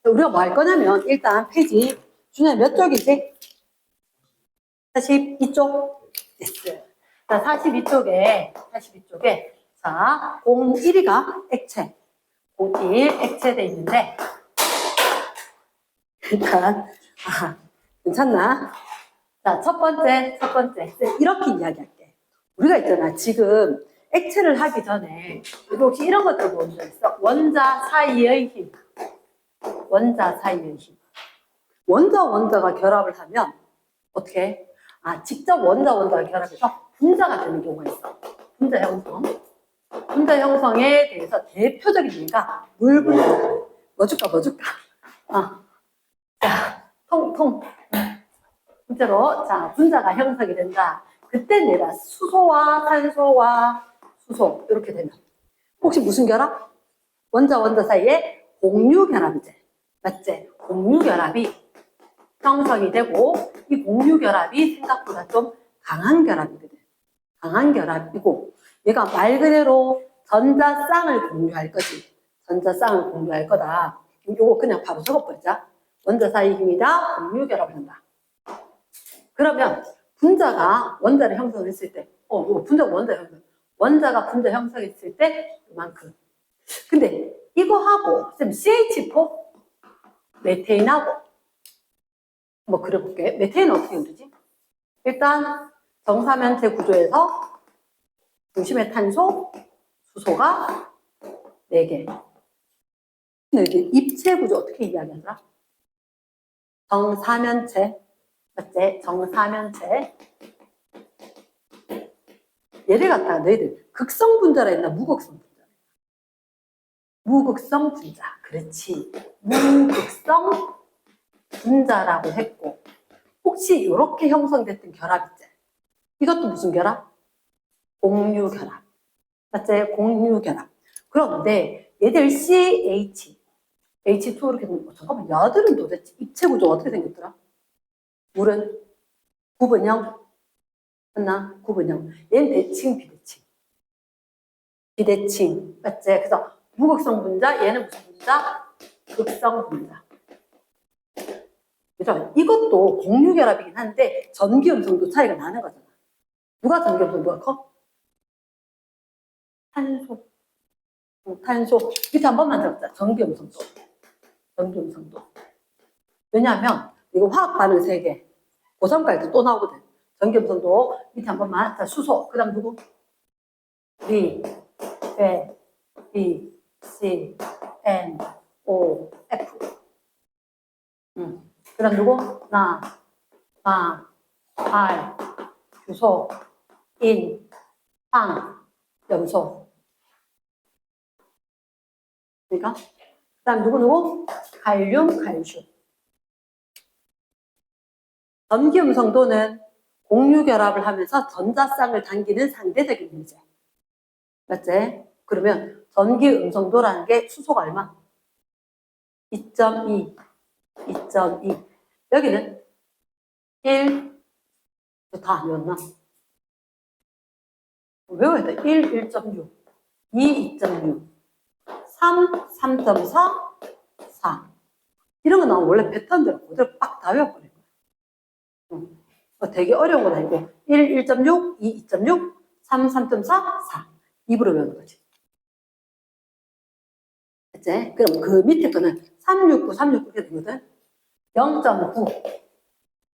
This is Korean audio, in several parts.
우리가 뭐 할 거냐면 일단 페이지 준현 몇 쪽이지? 42쪽? 됐어요. 자, 42쪽에 자, 01이가 액체, 01 액체 돼 있는데 일단 괜찮나? 자, 첫 번째 이렇게 이야기할게. 우리가 있잖아 지금 액체를 하기 전에 이거 혹시 이런 것들 본 적 있어? 원자 사이의 힘. 원자가 결합을 하면 어떻게? 직접 원자가 결합해서 분자가 되는 경우가 있어. 분자 형성에 대해서 대표적인 예가 물 분자. 뭐 줄까? 자, 실제로 자 분자가 형성이 된다. 그때 내가 수소와 산소와 수소 이렇게 되면 혹시 무슨 결합? 원자 사이에 공유 결합이지. 맞지? 공유 결합이 형성이 되고 이 공유 결합이 생각보다 좀 강한 결합이거든. 강한 결합이고 얘가 말 그대로 전자쌍을 공유할 거지. 전자쌍을 공유할 거다. 이거 그냥 바로 적어버리자. 원자 사이 힘이다. 공유 결합을 한다. 그러면 분자가 원자를 형성했을 때, 원자가 분자 형성했을 때 그만큼. 근데 이거 하고 쌤 CH4 메테인하고 뭐 그려볼게. 메테인은 어떻게 그리지? 일단 정사면체 구조에서 중심의 탄소, 수소가 4개. 근데 입체 구조 어떻게 이야기하더라? 정사면체. 맞지? 정사면체. 얘를 갖다가 너희들 극성 분자라 했나? 무극성 분자? 무극성 분자. 그렇지. 무극성 분자라고 했고 혹시 이렇게 형성됐던 결합 있지? 이것도 무슨 결합? 공유 결합. 맞지? 공유 결합. 그런데 얘들 CH, H2 이렇게 되면 잠깐만 야들은 도대체 입체 구조가 어떻게 생겼더라? 물은 구분형 맞나? 구분형. 얘는 대칭, 비대칭. 비대칭. 맞지? 그래서 무극성 분자, 얘는 무슨 분자? 극성 분자. 그죠? 이것도 공유 결합이긴 한데 전기 음성도 차이가 나는 거잖아. 누가 전기 음성 누가 커? 탄소. 탄소. 밑에 한 번만 적자. 전기 음성도. 왜냐하면 이거 화학 반응 3개. 고3 갈 때 또 나오거든. 전기 음성도 밑에 한 번만. 자, 수소. 그 다음 누구? B, B, C, N, O, F. 그 다음 누구? 나, R, 규소, 인, 황, 염소. 그러니까 그 다음 누구? 칼륨, 칼슘. 전기 음성도는 공유 결합을 하면서 전자쌍을 당기는 상대적인 문제. 맞지? 그러면 전기 음성도라는 게 수소가 얼마? 2.2. 여기는 1. 다 외웠나? 외워야 돼. 1, 1.6. 2, 2.6. 3, 3.4, 4. 이런 거 나오면 원래 패턴대로 그대로 빡 다 외워버릴 거야. 되게 어려운 건 아니고 1, 1.6, 2, 2.6, 3, 3.4, 4. 입으로 외우는 거지. 그치? 그럼 그 밑에 거는 369, 369 이렇게 되거든. 0.9,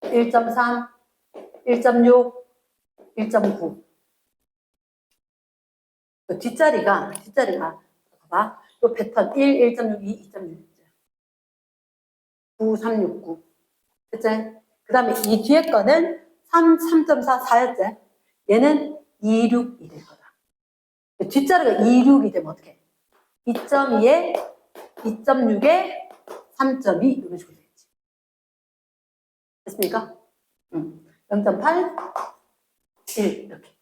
1.3, 1.6, 1.9. 그 뒷자리가 봐봐. 이 패턴 1, 1.6, 2, 2.6. 9, 3, 6, 9. 그치? 그 다음에 이 뒤에 거는 3, 3.4, 4였지? 얘는 2, 6이 될 거다. 뒷자리가 2, 6이 되면 어떡해? 2.2에 2.6에 3.2 이런 식으로 되겠지. 됐습니까? 0.8, 1 이렇게.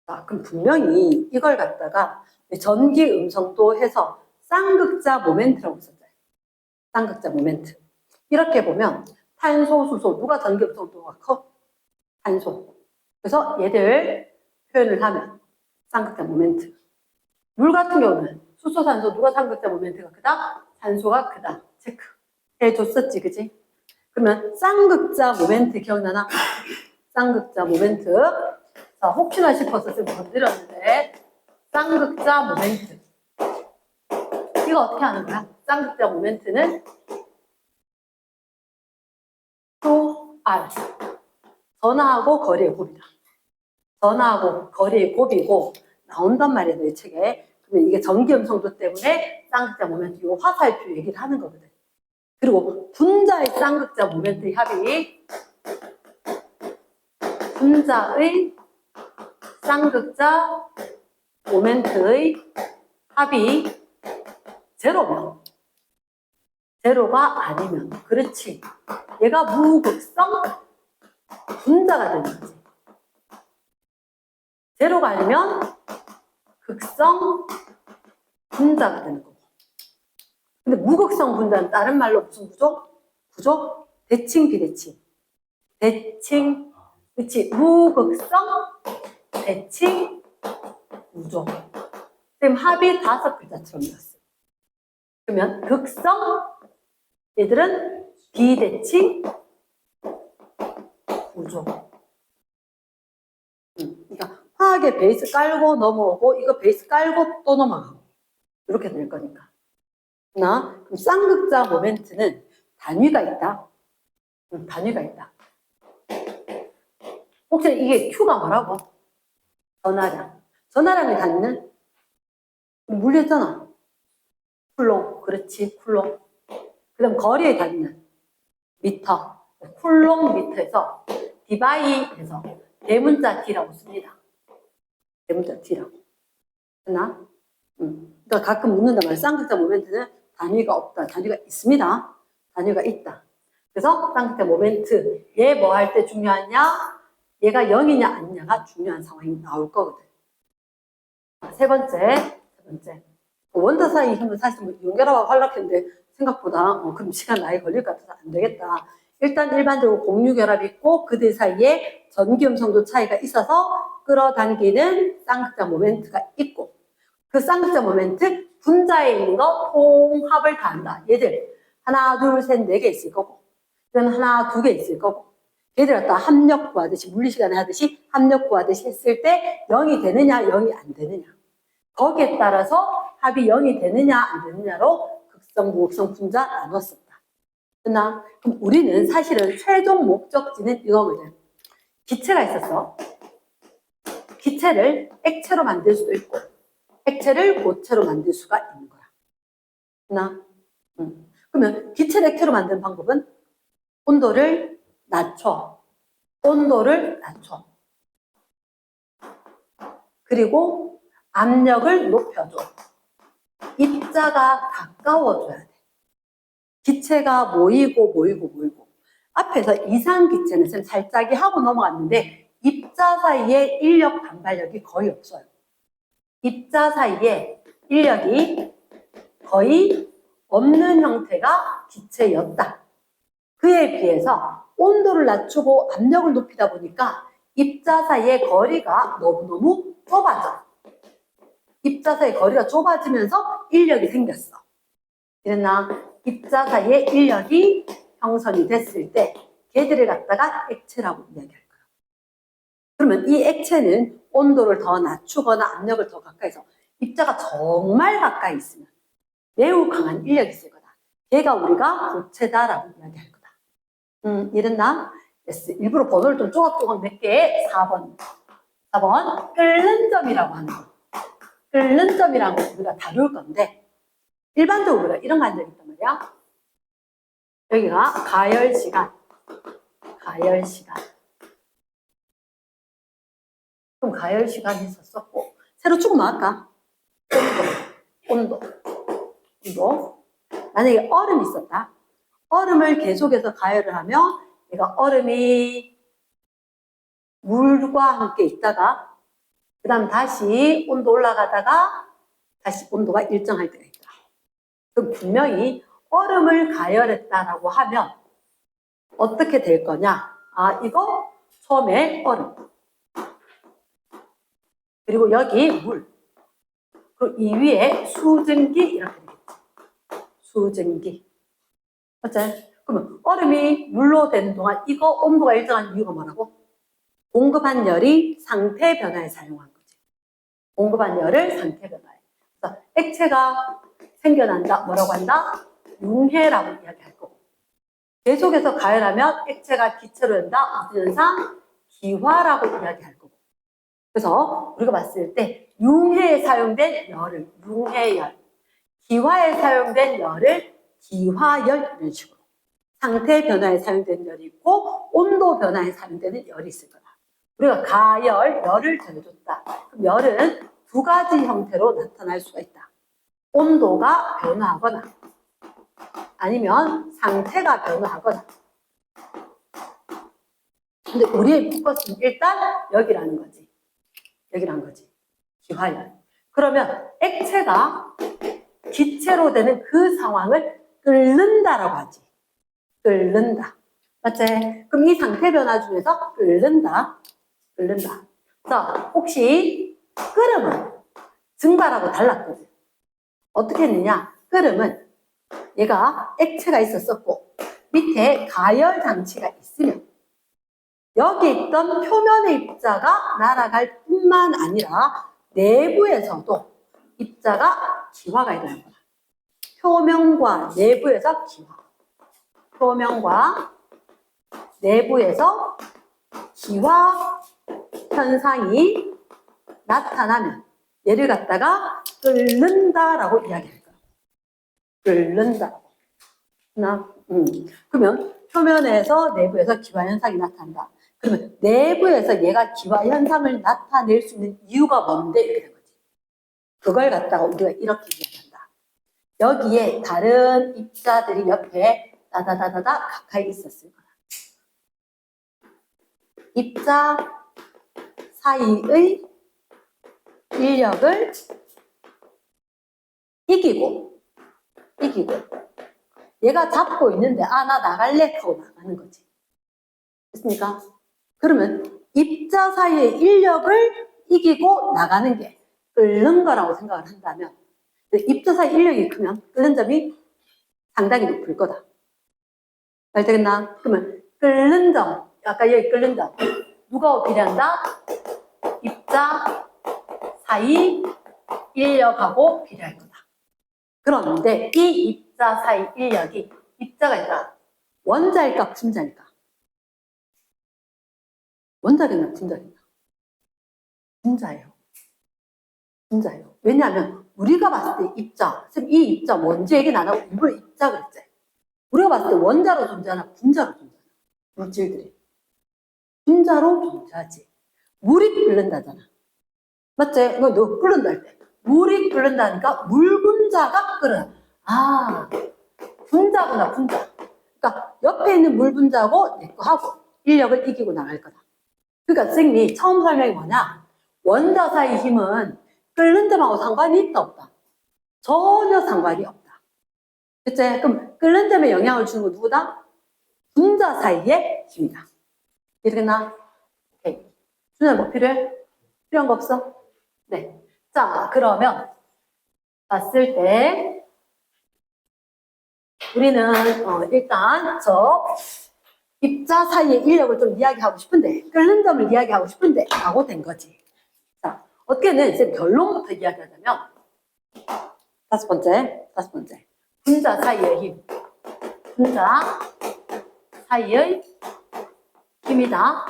자, 그럼 분명히 이걸 갖다가 전기 음성도 해서 쌍극자 모멘트라고 썼잖아요. 쌍극자 모멘트. 이렇게 보면 탄소, 수소 누가 전기 음성도가 커? 탄소. 그래서 얘들 표현을 하면 쌍극자 모멘트. 물 같은 경우는 수소, 산소 누가 상극자 모멘트가 크다? 산소가 크다. 체크. 해줬었지, 그지? 그러면 쌍극자 모멘트 기억나나? 쌍극자 모멘트. 자, 혹시나 싶어서 좀 건드렸는데 쌍극자 모멘트. 이거 어떻게 하는 거야? 쌍극자 모멘트는 또 R. 전하하고 거리의 곱이다. 전하하고 거리의 곱이고 나온단 말이야, 너희 책에. 그러면 이게 전기음성도 때문에 쌍극자 모멘트, 이 화살표 얘기를 하는 거거든. 그리고 분자의 쌍극자 모멘트 합이 분자의 쌍극자 모멘트의 합이 제로면, 제로가 아니면, 그렇지. 얘가 무극성 분자가 되는 거지. 제로가 아니면 극성 분자가 되는 거고. 근데 무극성 분자는 다른 말로 무슨 구조? 구조? 대칭, 비대칭. 대칭, 그치. 무극성, 대칭, 구조. 지금 합이 5글자처럼 이었어요. 그러면 극성, 얘들은 비대칭, 구조. 그러니까 화학의 베이스 깔고 넘어오고 이거 베이스 깔고 또 넘어가고 이렇게 될 거니까. 그럼 쌍극자 모멘트는 단위가 있다. 단위가 있다. 혹시 이게 Q가 뭐라고? 전하량. 전하량의 단위는 물리했잖아. 쿨롱. 그렇지, 쿨롱. 그 다음 거리의 단위는 미터. 쿨롱 미터에서 디바이해서 대문자 D라고 씁니다. 대문자 D라고. 됐나? 그러니까 가끔 묻는단 말이야. 쌍극자 모멘트는 단위가 없다. 단위가 있습니다. 단위가 있다. 그래서 쌍극자 모멘트, 얘 뭐 할 때 중요하냐? 얘가 0이냐 아니냐가 중요한 상황이 나올 거거든. 세 번째. 원자 사이 힘은 사실 뭐 연결하고 활락했는데 생각보다 그럼 시간 많이 걸릴 것 같아서 안 되겠다. 일단 일반적으로 공유결합이 있고 그들 사이에 전기음성도 차이가 있어서 끌어당기는 쌍극자 모멘트가 있고 그 쌍극자 모멘트 분자에 있는 거 통합을 다 한다. 얘들 하나, 둘, 셋, 네 개 있을 거고 이건 하나, 두 개 있을 거고 얘들 갖다 합력 구하듯이 물리 시간에 하듯이 합력 구하듯이 했을 때 0이 되느냐 0이 안 되느냐 거기에 따라서 합이 0이 되느냐 안 되느냐로 극성, 무극성 분자 나눴었다. 그럼 우리는 사실은 최종 목적지는 이거거든. 기체가 있었어. 기체를 액체로 만들 수도 있고 액체를 고체로 만들 수가 있는 거야. 그러면 기체를 액체로 만드는 방법은 온도를 낮춰. 그리고 압력을 높여줘. 입자가 가까워져야 돼. 기체가 모이고 앞에서 이상기체는 좀 살짝이 하고 넘어갔는데 입자 사이에 인력 반발력이 거의 없어요. 입자 사이에 인력이 거의 없는 형태가 기체였다. 그에 비해서 온도를 낮추고 압력을 높이다 보니까 입자 사이의 거리가 너무너무 좁아져. 입자 사이의 거리가 좁아지면서 인력이 생겼어. 그러나 입자 사이에 인력이 형성이 됐을 때 걔들을 갖다가 액체라고 이야기할 거야. 그러면 이 액체는 온도를 더 낮추거나 압력을 더 가까이서 입자가 정말 가까이 있으면 매우 강한 인력이 있을 거다. 걔가 우리가 고체다라고 이야기할 거다. 이랬나? yes. 일부러 번호를 좀 조각조각 몇 개. 4번 끓는 점이라고 하는 거. 끓는 점이라는 거 우리가 다룰 건데 일반적으로 우리가 이런 거 한 적이 있단 말이야. 여기가 가열시간. 그럼 가열시간이 있었었고 새로 조금 나갈까? 온도. 만약에 얼음이 있었다. 얼음을 계속해서 가열을 하면 얘가 얼음이 물과 함께 있다가 그 다음 다시 온도 올라가다가 다시 온도가 일정할 때가 있다. 그럼 분명히 얼음을 가열했다라고 하면 어떻게 될 거냐? 이거 처음에 얼음 그리고 여기 물 그리고 이 위에 수증기 이렇게 되겠지. 수증기. 맞지? 그러면 얼음이 물로 되는 동안 이거 온도가 일정한 이유가 뭐라고? 공급한 열이 상태 변화에 사용한 거지. 공급한 열을 상태 변화에. 그래서 액체가 생겨난다. 뭐라고 한다? 융해라고 이야기할 거고. 계속해서 가열하면 액체가 기체로 된다. 무슨 현상? 기화라고 이야기할 거고. 그래서 우리가 봤을 때 융해에 사용된 열을 융해열, 기화에 사용된 열을 기화열 이런 식으로 상태 변화에 사용되는 열이 있고 온도 변화에 사용되는 열이 있을 거다. 우리가 가열, 열을 정해줬다. 그럼 열은 두 가지 형태로 나타날 수가 있다. 온도가 변화하거나 아니면 상태가 변화하거나. 근데 우리의 포커스는 일단 여기라는 거지. 여기라는 거지. 기화열. 그러면 액체가 기체로 되는 그 상황을 끓는다라고 하지. 끓는다. 맞지? 그럼 이 상태 변화 중에서 끓는다. 끓는다. 자, 혹시 끓음은 증발하고 달랐거든. 어떻게 했느냐? 끓음은 얘가 액체가 있었었고 밑에 가열 장치가 있으면 여기 있던 표면의 입자가 날아갈 뿐만 아니라 내부에서도 입자가 기화가 일어난 거다. 표면과 내부에서 기화. 표면과 내부에서 기화 현상이 나타나면 얘를 갖다가 끓는다라고 이야기할 거야. 끓는다라고. 그러면 표면에서 내부에서 기화 현상이 나타난다. 그러면 내부에서 얘가 기화 현상을 나타낼 수 있는 이유가 뭔데? 이렇게 된 거지. 그걸 갖다가 우리가 이렇게 이야기한다. 여기에 다른 입자들이 옆에 다다다다다 가까이 있었을 거다. 입자 사이의 인력을 이기고 얘가 잡고 있는데 나 나갈래 하고 나가는 거지. 됐습니까? 그러면 입자 사이의 인력을 이기고 나가는 게 끓는 거라고 생각을 한다면 입자 사이 인력이 크면 끓는 점이 상당히 높을 거다. 잘 되겠나? 그러면 끓는 점, 아까 여기 끓는 점 누가 비례한다? 입자 사이 인력하고 비례할 거다. 그런데 이 입자 사이 인력이 입자가 있다. 원자일까 분자일까? 원자겠나 분자겠나? 분자예요. 분자예요. 왜냐하면 우리가 봤을 때 입자, 이 입자 먼저 얘기는 안 하고 일부러 입자 그랬지. 우리가 봤을 때 원자로 존재하나 분자로 존재하나? 물질들이. 분자로 존재하지. 물이 끓는다잖아. 맞지? 너 끓는다 할 때. 물이 끓는다니까 물 분자가 끓어. 분자구나, 분자. 그러니까 옆에 있는 물 분자고 내 거 하고 인력을 이기고 나갈 거다. 그러니까 선생님이 처음 설명이 뭐냐? 원자 사이 힘은 끓는 점하고 상관이 있다, 없다? 전혀 상관이 없다. 그치? 그럼 끓는 점에 영향을 주는 건 누구다? 분자 사이의 힘이다. 이해되겠나? 오케이. 준아 뭐 필요해? 필요한 거 없어? 네. 자, 그러면 봤을 때 우리는 일단 입자 사이의 인력을 좀 이야기하고 싶은데 끓는 점을 이야기하고 싶은데 라고 된 거지. 자, 어떻게는 이제 결론부터 이야기하자면 다섯 번째 분자 사이의 힘. 분자 사이의 힘이다.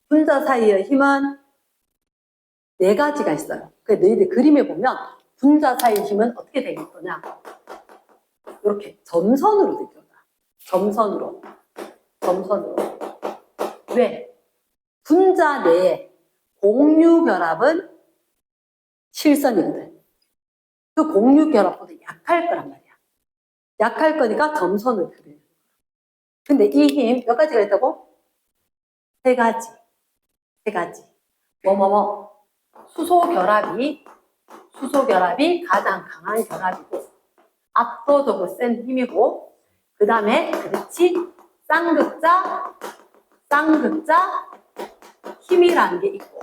분자 사이의 힘은 네 가지가 있어요. 그래서 너희들 그림에 보면 분자 사이의 힘은 어떻게 되겠거냐? 이렇게 점선으로 될 거다. 점선으로. 왜? 분자 내에 공유 결합은 실선이거든. 그 공유 결합보다 약할 거란 말이야. 약할 거니까 점선으로 표현해. 근데 이 힘 몇 가지가 있다고? 세 가지. 수소 결합이 가장 강한 결합이고 압도적으로 센 힘이고 그 다음에 그렇지 쌍극자 힘이라는 게 있고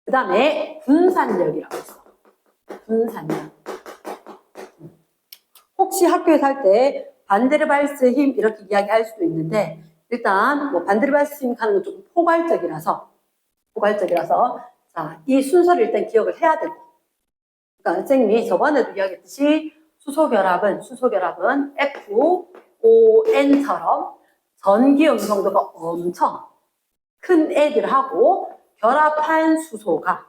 그 다음에 분산력이라고 있어. 분산력. 혹시 학교에서 할 때 반데르발스 힘 이렇게 이야기할 수도 있는데 일단 뭐 반데르발스 힘 하는 건 조금 포괄적이라서 자, 이 순서를 일단 기억을 해야 되고 그러니까 선생님이 저번에도 이야기했듯이 수소결합은 FON처럼 전기 음성도가 엄청 큰 애들하고 결합한 수소가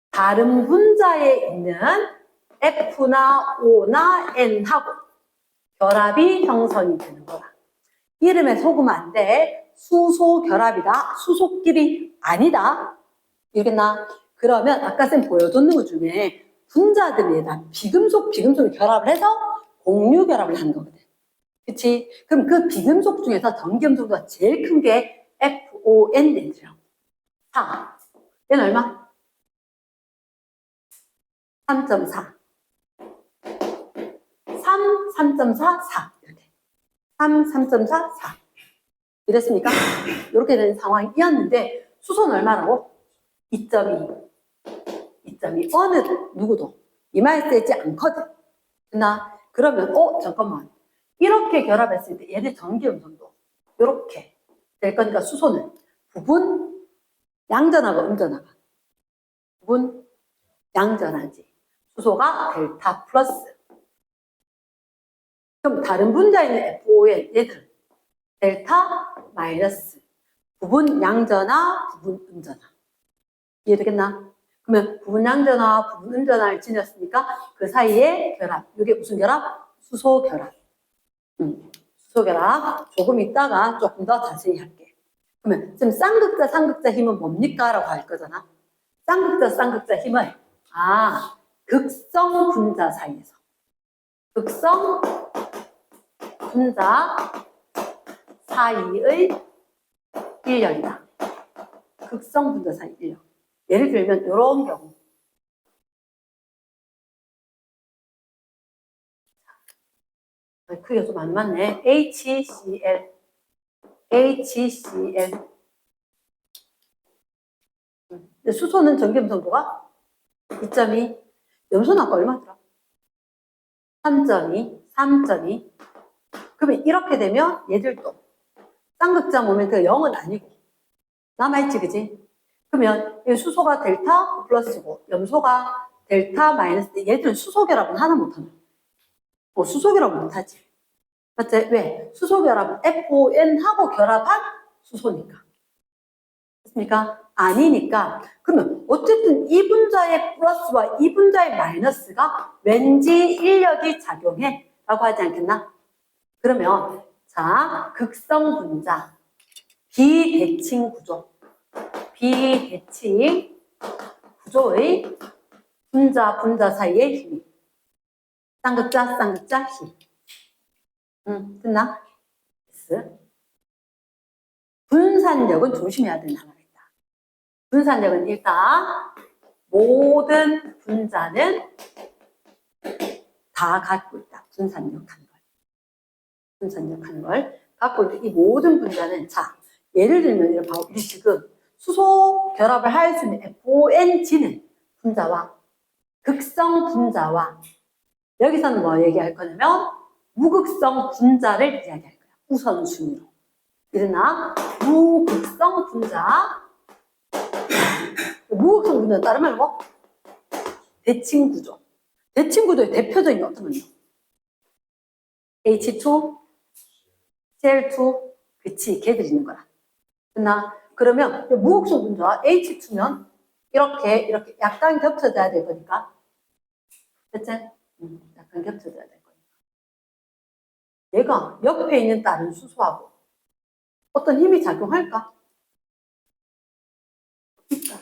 다른 분자에 있는 F나 O나 N하고 결합이 형성이 되는 거야. 이름에 속으면 안 돼. 수소 결합이다. 수소끼리 아니다. 알겠나? 그러면 아까 쌤 보여줬는 것 중에 분자들에다 비금속을 결합을 해서 공유 결합을 하는 거거든. 그치? 그럼 그 비금속 중에서 전기음성도가 제일 큰 게 FON이라고. 4. 얘는 얼마? 3.4. 3.4, 4. 이렇게. 3.4, 4. 이랬습니까? 이렇게 되는 상황이었는데, 수소는 얼마라고? 2.2. 2.2. 어느 누구도 이마에 쓰지 않거든. 그러면, 잠깐만. 이렇게 결합했을 때 얘네 전기 음성도 이렇게 될 거니까 수소는 부분 양전하고 음전하고 부분 양전하지. 수소가 델타 플러스. 그럼 다른 분자에 있는 FON 얘들 델타 마이너스. 부분 양전하, 부분 음전하. 이해되겠나? 그러면 부분 양전하, 부분 음전하를 지녔으니까 그 사이에 결합. 이게 무슨 결합? 수소 결합. 수소 결합. 조금 있다가 조금 더 자세히 할게. 그러면 지금 쌍극자, 삼극자 힘은 뭡니까? 라고 할 거잖아. 쌍극자, 쌍극자 힘을 극성 분자 사이에서 극성 분자 사이의 인력이다. 극성 분자 사이 인력. 예를 들면 이런 경우 크기가 좀 안 맞네. HCl 근데 수소는 전기음성도가 2.2 염소는 아까 얼마더라? 3.2 그러면 이렇게 되면 얘들도 쌍극자 모멘트가 0은 아니고 남아있지, 그지? 그러면 이 수소가 델타 플러스고 염소가 델타 마이너스인데 얘들은 수소 결합은 하나 못하네. 수소 결합은 못하지. 맞지? 왜? 수소 결합은 FON하고 결합한 수소니까. 됐습니까? 아니니까. 그러면 어쨌든 이 분자의 플러스와 이 분자의 마이너스가 왠지 인력이 작용해 라고 하지 않겠나? 그러면 자, 극성 분자 비대칭 구조의 분자 사이의 힘이 쌍극자 힘. 됐나? S. 분산력은 조심해야 되는 하나가 있다. 분산력은 일단 모든 분자는 다 갖고 있다. 분산력 하는 걸 갖고 있는 이 모든 분자는 자, 예를 들면 우리 지금 수소 결합을 할 수 있는 FONG는 분자와 극성 분자와 여기서는 뭐 얘기할 거냐면 무극성 분자를 이야기할 거야. 우선순위로. 그러나 무극성 분자는 다른 말로 뭐? 대칭구조. 대칭구조의 대표적인 게 어떤 거냐? H2, Cl2, 그치, 걔들이 있는 거라. 그러면 무극성 분자와 H2면 이렇게 약간 겹쳐져야 될 거니까. 됐지? 약간 겹쳐져야 될 거니까. 얘가 옆에 있는 다른 수소하고 어떤 힘이 작용할까? 있다.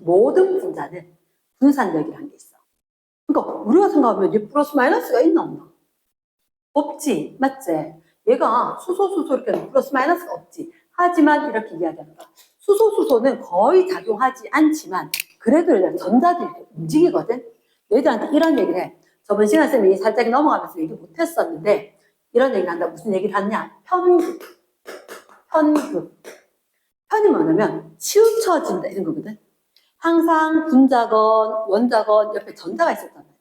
모든 분자는 분산력이라는 게 있어. 그러니까 우리가 생각하면 얘 플러스 마이너스가 있나 없나? 없지. 맞지? 얘가 수소 이렇게 플러스 마이너스가 없지. 하지만 이렇게 이야기하는 거야. 수소는 거의 작용하지 않지만 그래도 전자들이 이렇게 움직이거든. 얘들한테 이런 얘기를 해. 저번 시간 쌤이 살짝 넘어가면서 얘기 못했었는데 이런 얘기를 한다. 무슨 얘기를 하냐? 편급. 편이 뭐냐면 치우쳐진다 이런 거거든. 항상 분자건 원자건 옆에 전자가 있었단 말이야.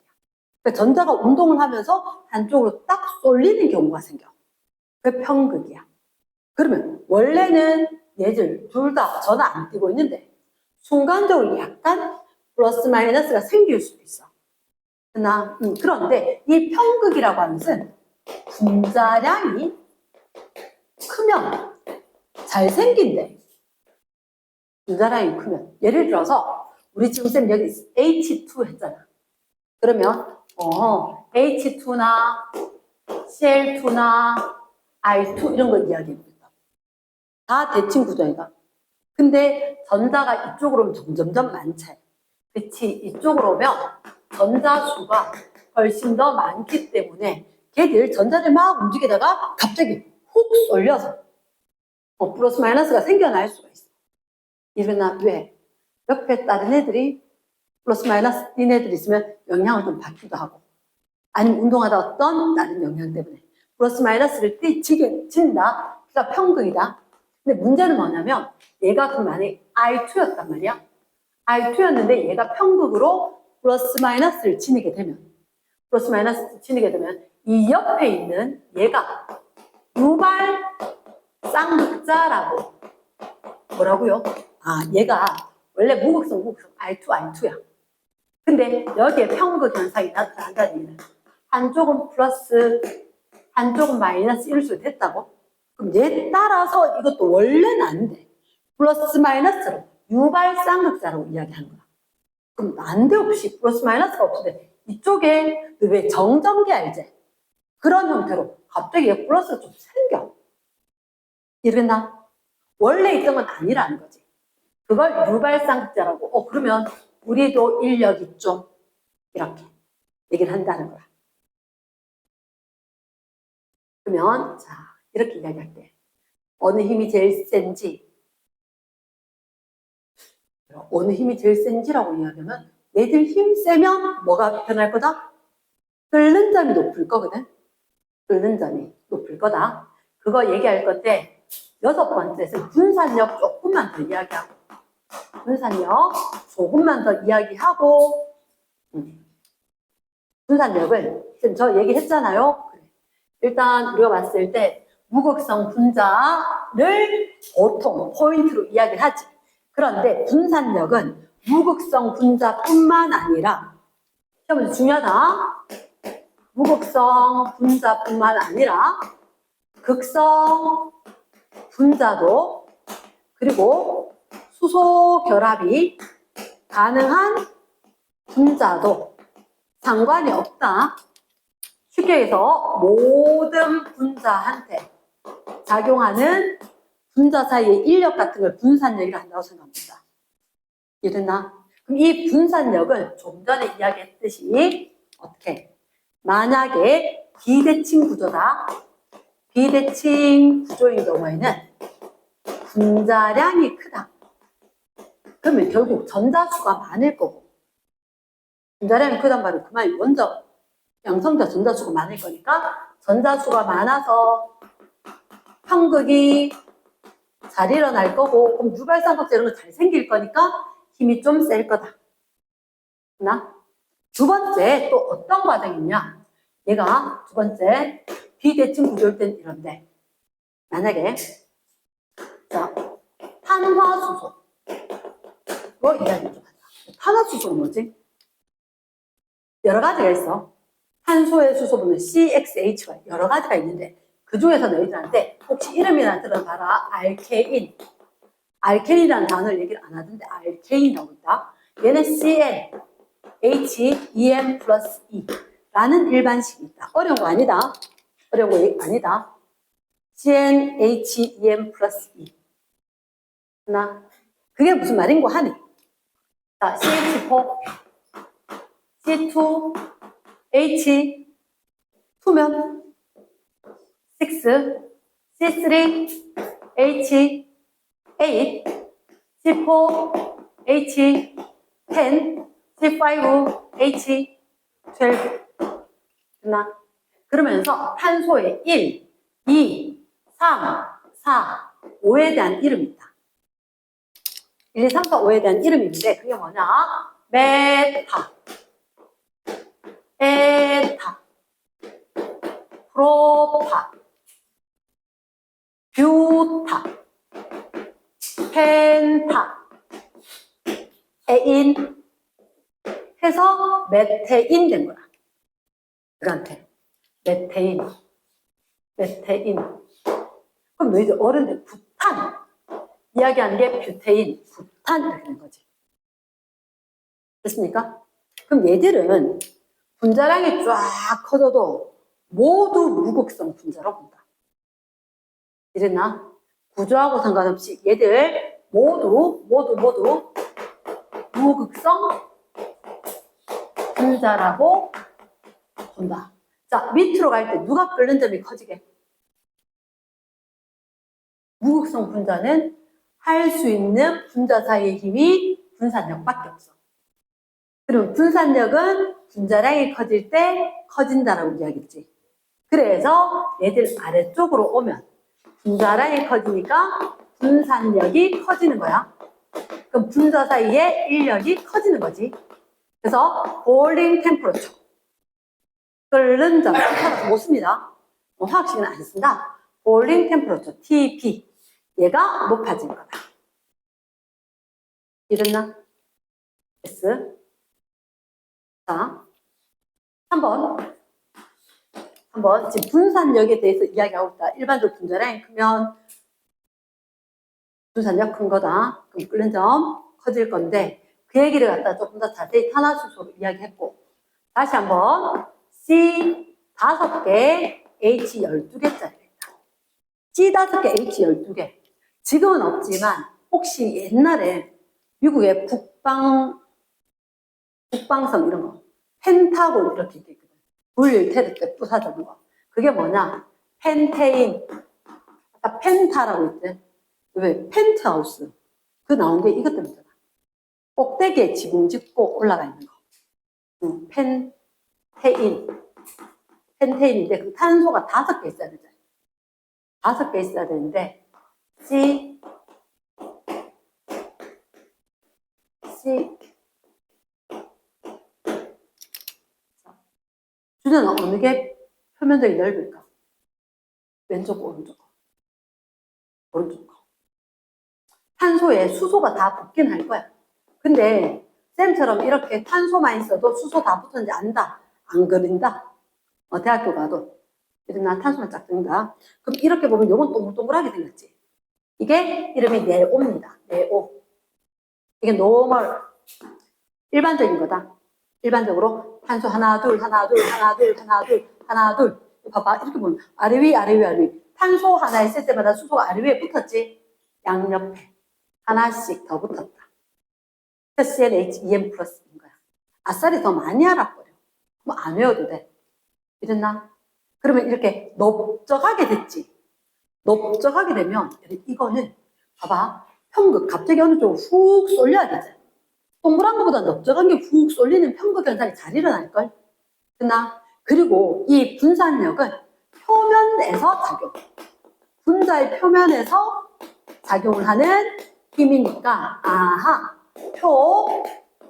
그러니까 전자가 운동을 하면서 한쪽으로 딱 쏠리는 경우가 생겨. 그게 편극이야. 그러면 원래는 얘들 둘 다 전화 안 띄고 있는데 순간적으로 약간 플러스 마이너스가 생길 수도 있어. 그런데 이 편극이라고 하는 것은 분자량이 크면 잘 생긴대. 분자량이 크면. 예를 들어서 우리 지금 쌤 여기 H2 했잖아. 그러면 H2나 CL2나 I2 이런 거 이야기해보겠다. 다 대칭 구조이다. 근데 전자가 이쪽으로 오면 점점점 많지. 그치? 이쪽으로 오면 전자 수가 훨씬 더 많기 때문에 걔들 전자를 막 움직이다가 갑자기 훅 쏠려서 플러스 마이너스가 생겨날 수가 있어. 이러나 왜? 옆에 다른 애들이 플러스 마이너스 뛴 애들이 있으면 영향을 좀 받기도 하고 아니면 운동하다 어떤 다른 영향 때문에 플러스 마이너스를 진다. 그러니까 편극이다. 근데 문제는 뭐냐면 얘가 그럼 만약에 I2였단 말이야. I2였는데 얘가 편극으로 플러스 마이너스를 지니게 되면 이 옆에 있는 얘가 유발 쌍극자라고 뭐라고요? 얘가 원래 무극성 I2야. 근데 여기에 편극 현상이 나타난다는 얘기는 한쪽은 플러스 한쪽은 마이너스 이럴 수 됐다고? 그럼 얘 따라서 이것도 원래는 안 돼. 플러스 마이너스로 유발 쌍극자라고 이야기하는 거야. 그럼 난데없이 플러스 마이너스가 없는데 이쪽에 왜 정전기 알지? 그런 형태로 갑자기 얘 플러스가 좀 생겨. 이러나 원래 있던 건 아니라는 거지. 그걸 유발 쌍극자라고. 그러면 우리도 인력이 좀 이렇게 얘기를 한다는 거야. 그러면 자 이렇게 이야기할 때 어느 힘이 제일 센지라고 이야기하면 얘들 힘 세면 뭐가 변할 거다? 끓는 점이 높을 거거든. 끓는 점이 높을 거다. 그거 얘기할 건데 6번째에서 분산력 조금만 더 이야기하고 분산력 조금만 더 이야기하고 분산력을 지금 저 얘기했잖아요. 일단 우리가 봤을 때 무극성 분자를 보통 포인트로 이야기를 하지. 그런데 분산력은 무극성 분자뿐만 아니라 시험에서 중요하다. 무극성 분자뿐만 아니라 극성 분자도 그리고 수소 결합이 가능한 분자도 상관이 없다. 쉽게 해서 모든 분자한테 작용하는 분자 사이의 인력 같은 걸 분산력이라 한다고 생각합니다. 이해됐나? 그럼 이 분산력은 좀 전에 이야기했듯이 어떻게? 만약에 비대칭 구조다. 비대칭 구조인 경우에는 분자량이 크다. 그러면 결국 전자수가 많을 거고 분자량이 크단 말은 그 말이 먼저 양성자 전자수가 많을 거니까 전자수가 많아서 편극이 잘 일어날 거고 그럼 유발쌍극자 이런 거 잘 생길 거니까 힘이 좀 셀 거다. 두 번째 또 어떤 과정이냐? 얘가 두 번째 비대칭 구조일 땐 이런데 만약에 자 탄화수소 뭐 이야기 좀 하자. 탄화수소는 뭐지? 여러 가지가 있어. 탄소의 수소분은 CXH가 여러 가지가 있는데 그 중에서 너희들한테 혹시 이름이나 들어봐라. 알케인. 알케인이라는 단어를 얘기를 안 하던데 알케인이라고 있다. 얘는 CnHEm 플러스 E 라는 일반식이 있다. 어려운 거 아니다. 어려운 거 아니다. CnHEm 플러스 E. 그게 무슨 말인고 하니? 자, CH4, C2, H, 2면 6, C3, H, 8, C4, H, 10, C5, H, 12. 됐나? 그러면서 탄소의 1, 2, 3, 4, 5에 대한 이름이 있다. 1, 2, 3, 4, 5에 대한 이름이 있는데 그게 뭐냐? 메타, 에타, 프로파, 뷰타, 펜타, 에인 해서 메테인 된 거야. 그한테 메테인. 그럼 너희들 어른들 부탄 이야기하는 게 뷰테인, 부탄 이렇게 된 거지. 됐습니까? 그럼 얘들은 분자량이 쫙 커져도 모두 무극성 분자로 본다. 이랬나? 구조하고 상관없이 얘들 모두 무극성 분자라고 본다. 자, 밑으로 갈 때 누가 끓는 점이 커지게? 무극성 분자는 할 수 있는 분자 사이의 힘이 분산력밖에 없어. 그럼 분산력은 분자량이 커질 때 커진다라고 이야기했지. 그래서 얘들 아래쪽으로 오면 분자량이 커지니까 분산력이 커지는 거야. 그럼 분자 사이의 인력이 커지는 거지. 그래서 boiling temperature, 끓는 점, 따라서 못 씁니다. 화학식은 안 쓴다. boiling temperature, TP, 얘가 높아진 거다. 이랬나? S. 자, 한번 지금 분산력에 대해서 이야기하고 있다. 일반적으로 분자량이 크면 분산력 큰 거다. 그럼 끓는 점 커질 건데 그 얘기를 갖다 조금 더 자세히 탄화수소로 이야기했고, 다시 한번 C 5개, H 12개짜리가 있다. C 5개, H 12개. 지금은 없지만 혹시 옛날에 미국의 북방성 이런 거 펜타곤 이렇게 있거든. 불 테러 때 부사적인 거. 그게 뭐냐? 펜테인. 아까 펜타라고 했대. 왜? 펜트하우스. 그 나온 게 이것 때문이잖아. 꼭대기에 지붕 짓고 올라가 있는 거. 펜테인. 펜테인인데 그 탄소가 5개 있어야 되잖아. 5개 있어야 되는데 C 주제는 어느 게 표면적이 넓을까? 왼쪽, 오른쪽. 오른쪽. 탄소에 수소가 다 붙긴 할 거야. 근데 쌤처럼 이렇게 탄소만 있어도 수소 다 붙었는지 안다. 안 그린다. 대학교 가도. 이러나 탄소만 쫙 뜬다. 그럼 이렇게 보면 요건 동글동글하게 생겼지. 이게 이름이 네오입니다. 네오. 이게 노멀. 일반적인 거다. 일반적으로 탄소 하나, 둘, 하나, 둘, 하나, 둘, 하나, 둘, 하나, 둘. 봐봐. 이렇게 보면 아래 위, 아래 위, 아래 위. 탄소 하나 있을 때마다 수소가 아래 위에 붙었지. 양옆에. 하나씩 더 붙었다. CnH, EM 플러스인 거야. 아싸리 더 많이 알아버려. 뭐 안 외워도 돼. 이랬나? 그러면 이렇게 넓적하게 됐지. 넓적하게 되면 이거는 봐봐. 편극 갑자기 어느 쪽으로 훅 쏠려야 되지. 동그란 것보다 넓적한 게 훅 쏠리는 편극 현상이 잘 일어날걸. 그나 그리고 이 분산력은 표면에서 작용. 분자의 표면에서 작용을 하는 힘이니까 아하 표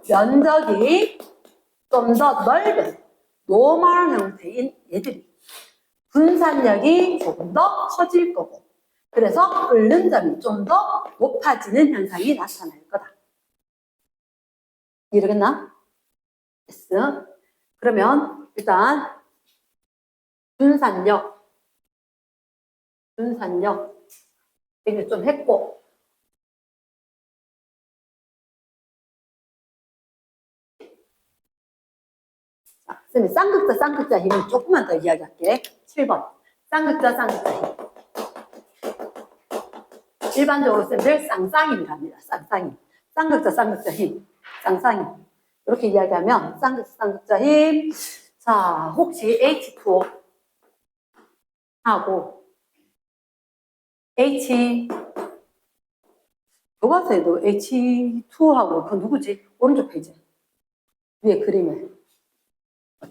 면적이 좀 더 넓은 노멀 형태인 얘들이 분산력이 조금 더 커질 거고 그래서 끓는 점이 좀 더 높아지는 현상이 나타날 거다. 이해되겠나? S. 그러면 일단 분산력 얘기를 좀 했고 자, 선생님 쌍극자 힘은 조금만 더 이야기할게. 7번 쌍극자 힘. 일반적으로 쌤들 쌍쌍힘이라 합니다. 쌍쌍힘. 쌍극자 힘. 쌍쌍힘. 이렇게 이야기하면 쌍극자 힘. 자, 혹시 H2O 하고 교과서에도 H2하고 그 누구지? 오른쪽 페이지 위에 그림에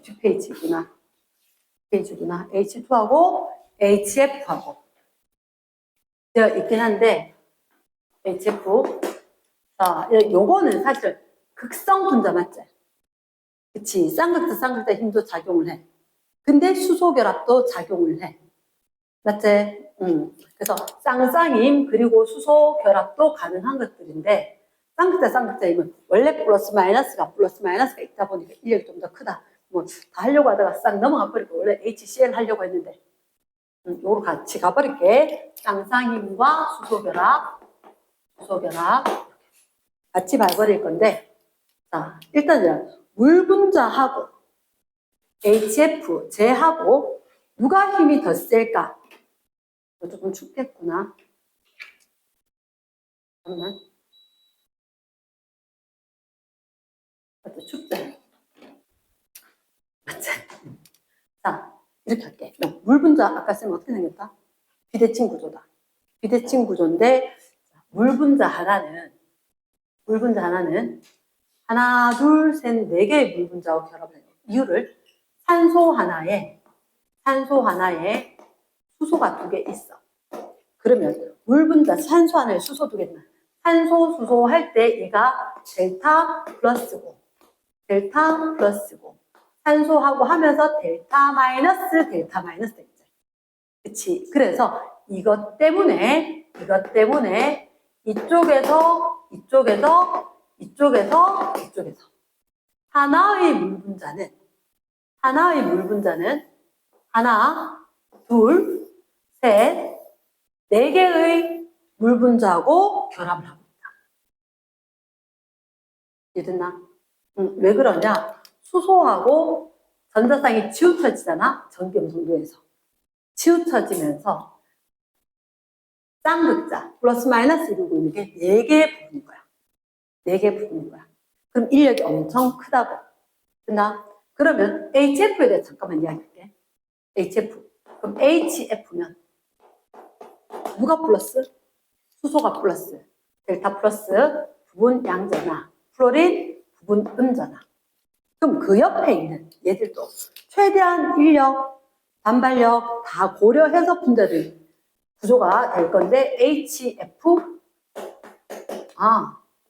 뒷페이지구나. H2하고 HF하고 되어 있긴 한데 HF 자, 요거는 사실 극성 분자 맞지? 그치? 쌍극자 힘도 작용을 해. 근데 수소결합도 작용을 해. 맞지? 그래서 쌍쌍임 그리고 수소결합도 가능한 것들인데 쌍극자 힘은 원래 플러스 마이너스가 있다 보니까 인력이 좀 더 크다. 뭐 다 하려고 하다가 싹 넘어가 버리고 원래 HCl 하려고 했는데 요로 같이 가버릴게. 쌍쌍임과 수소결합 같이 봐버릴 건데 자 일단은 물 분자하고 HF 쟤하고 누가 힘이 더 셀까? 조금 춥겠구나. 잠깐만. 맞죠? 춥잖아. 맞지? 자, 이렇게 할게. 물 분자 아까 쓰면 어떻게 생겼다? 비대칭 구조다. 비대칭 구조인데 물 분자 하나는 하나, 둘, 셋, 네 개의 물 분자하고 결합을 해요. 이유를 산소 하나에 수소가 2개 있어. 그러면 물 분자 산소 하나에 수소 2개잖아. 산소 수소 할 때 얘가 델타 플러스고 산소하고 하면서 델타 마이너스 되겠죠. 그치? 그래서 이것 때문에 이쪽에서 하나의 물 분자는 하나, 둘, 셋, 네 개의 물 분자하고 결합을 하고 있다. 이해됐나? 왜 그러냐? 수소하고 전자쌍이 치우쳐지잖아. 전기음성도에서 치우쳐지면서 쌍극자 플러스 마이너스 이루고 있는 게 4개의 부분인 거야. 4개의 부분인 거야. 그럼 인력이 엄청 크다고. 됐나? 그러면 HF에 대해 잠깐만 이야기할게. HF. 그럼 HF면 누가 플러스? 수소가 플러스. 델타 플러스 부분 양전화. 플로린 부분 음전화. 그럼 그 옆에 있는 얘들도 최대한 인력, 단발력 다 고려해서 분자들 구조가 될 건데 HF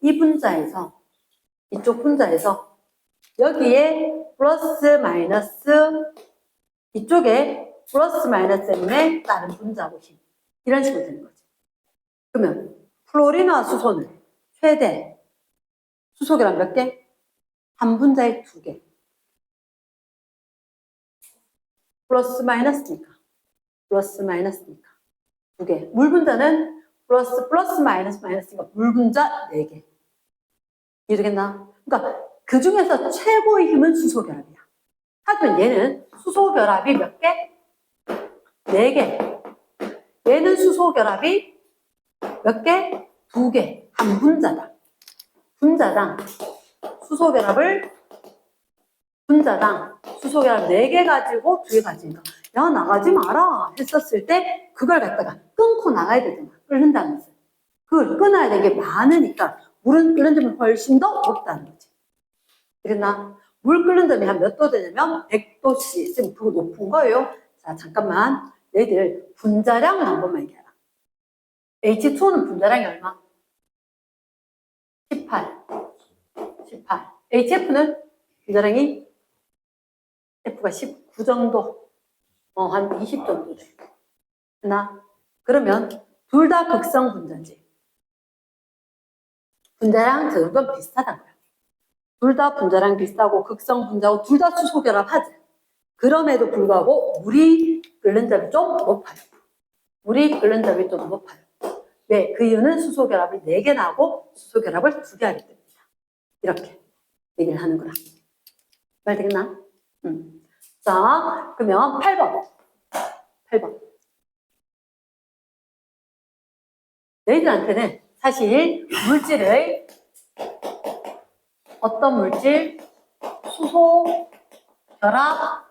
이 분자에서 이쪽 분자에서 여기에 플러스 마이너스 이쪽에 플러스 마이너스 때문에 다른 분자하고 힘 이런 식으로 되는 거지. 그러면 플로린과 수소는 최대 수소결합 몇 개? 한 분자에 2개. 플러스 마이너스니까 2개. 물 분자는 플러스 마이너스니까 물 분자 4개. 이해되겠나? 그러니까 그 중에서 최고의 힘은 수소결합이야. 하지만 얘는 수소결합이 몇 개? 4개. 얘는 수소결합이 몇 개? 2개. 한 분자당 수소결합 4개 가지고 2개 가지니까 야 나가지 마라 했었을 때 그걸 갖다가 끊고 나가야 되잖아. 끓는다는 것은. 그걸 끊어야 되는 게 많으니까 물은 끓는 점이 훨씬 더 높다는 거지. 그랬나? 물 끓는 점이 한 몇 도 되냐면 100도씨. 지금 그거 높은 거예요. 자 잠깐만 얘들 분자량을 한 번만 얘기해라. H2는 분자량이 얼마? 18. HF는 분자량이 F가 19 정도, 한 20 정도 돼. 나 그러면 둘 다 극성 분자지. 분자량 저건 비슷하다고요. 둘 다 분자량 비슷하고 극성 분자고 둘 다 수소 결합하지. 그럼에도 불구하고 물이 끓는 점이 좀 높아요. 왜? 그 이유는 수소 결합을 4개 나고 수소 결합을 2개 하기 때문이다. 이렇게 얘기를 하는 거라. 말 되겠나? 자, 그러면 8번. 너희들한테는 사실 물질의 어떤 물질? 수소 결합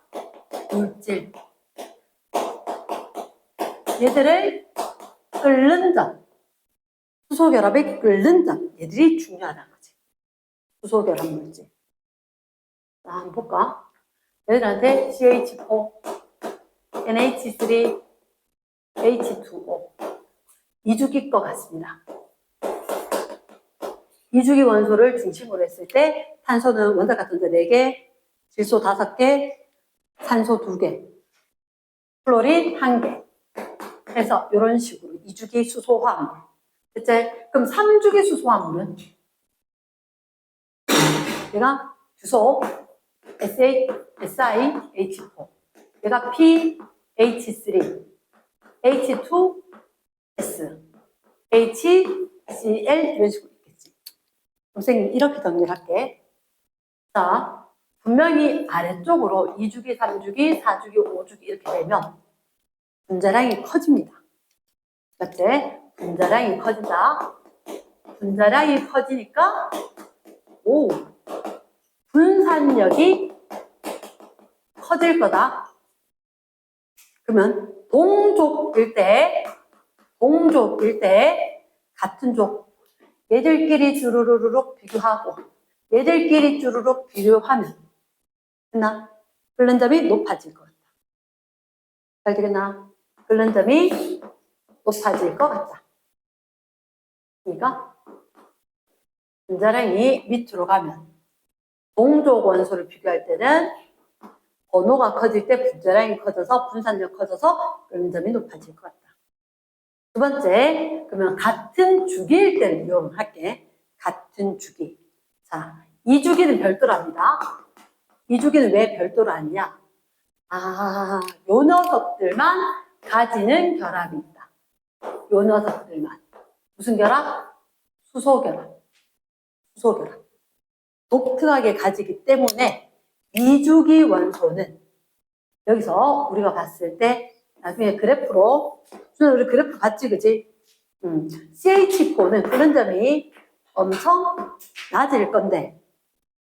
물질. 얘들을 끓는 점. 수소 결합이 끓는 점. 얘들이 중요하다는 거지. 수소 결합 물질. 자, 한번 볼까? 얘들한테 CH4, NH3, H2O. 2주기 것 같습니다. 2주기 원소를 중심으로 했을 때 탄소는 원자 같은 데 4개, 질소 5개, 산소 2개, 플로린 1개. 해서 이런 식으로 2주기 수소 화합물. 됐지? 그럼 3주기 수소 화합물은 얘가 주소 SiH4, 얘가 PH3, H2S, HCl 이런 식으로 있겠지. 선생님 이렇게 정리를 할게. 자, 분명히 아래쪽으로 2주기, 3주기, 4주기, 5주기 이렇게 되면 분자량이 커집니다. 맞지? 분자량이 커진다. 분자량이 커지니까 분산력이 커질 거다. 그러면 동족일 때 같은 족 얘들끼리 주르르륵 비교하고 얘들끼리 주르륵 비교하면 됐나? 끓는 점이 높아질 것 같다. 잘 되겠나? 끓는 점이 높아질 것 같다. 그러니까 분자량이 밑으로 가면 동족 원소를 비교할 때는 번호가 커질 때 분자량이 커져서 분산력 커져서 끓는 점이 높아질 것 같다. 두 번째, 그러면 같은 주기일 때는 이용을 할게. 같은 주기. 자, 2주기는 별도랍니다. 2주기는 왜 별도로 하냐? 요 녀석들만 가지는 결합이 있다. 요 녀석들만. 무슨 결합? 수소 결합. 수소 결합. 독특하게 가지기 때문에 2주기 원소는 여기서 우리가 봤을 때 나중에 그래프로 우리 그래프 봤지 그지? CH4는 끓는 점이 엄청 낮을 건데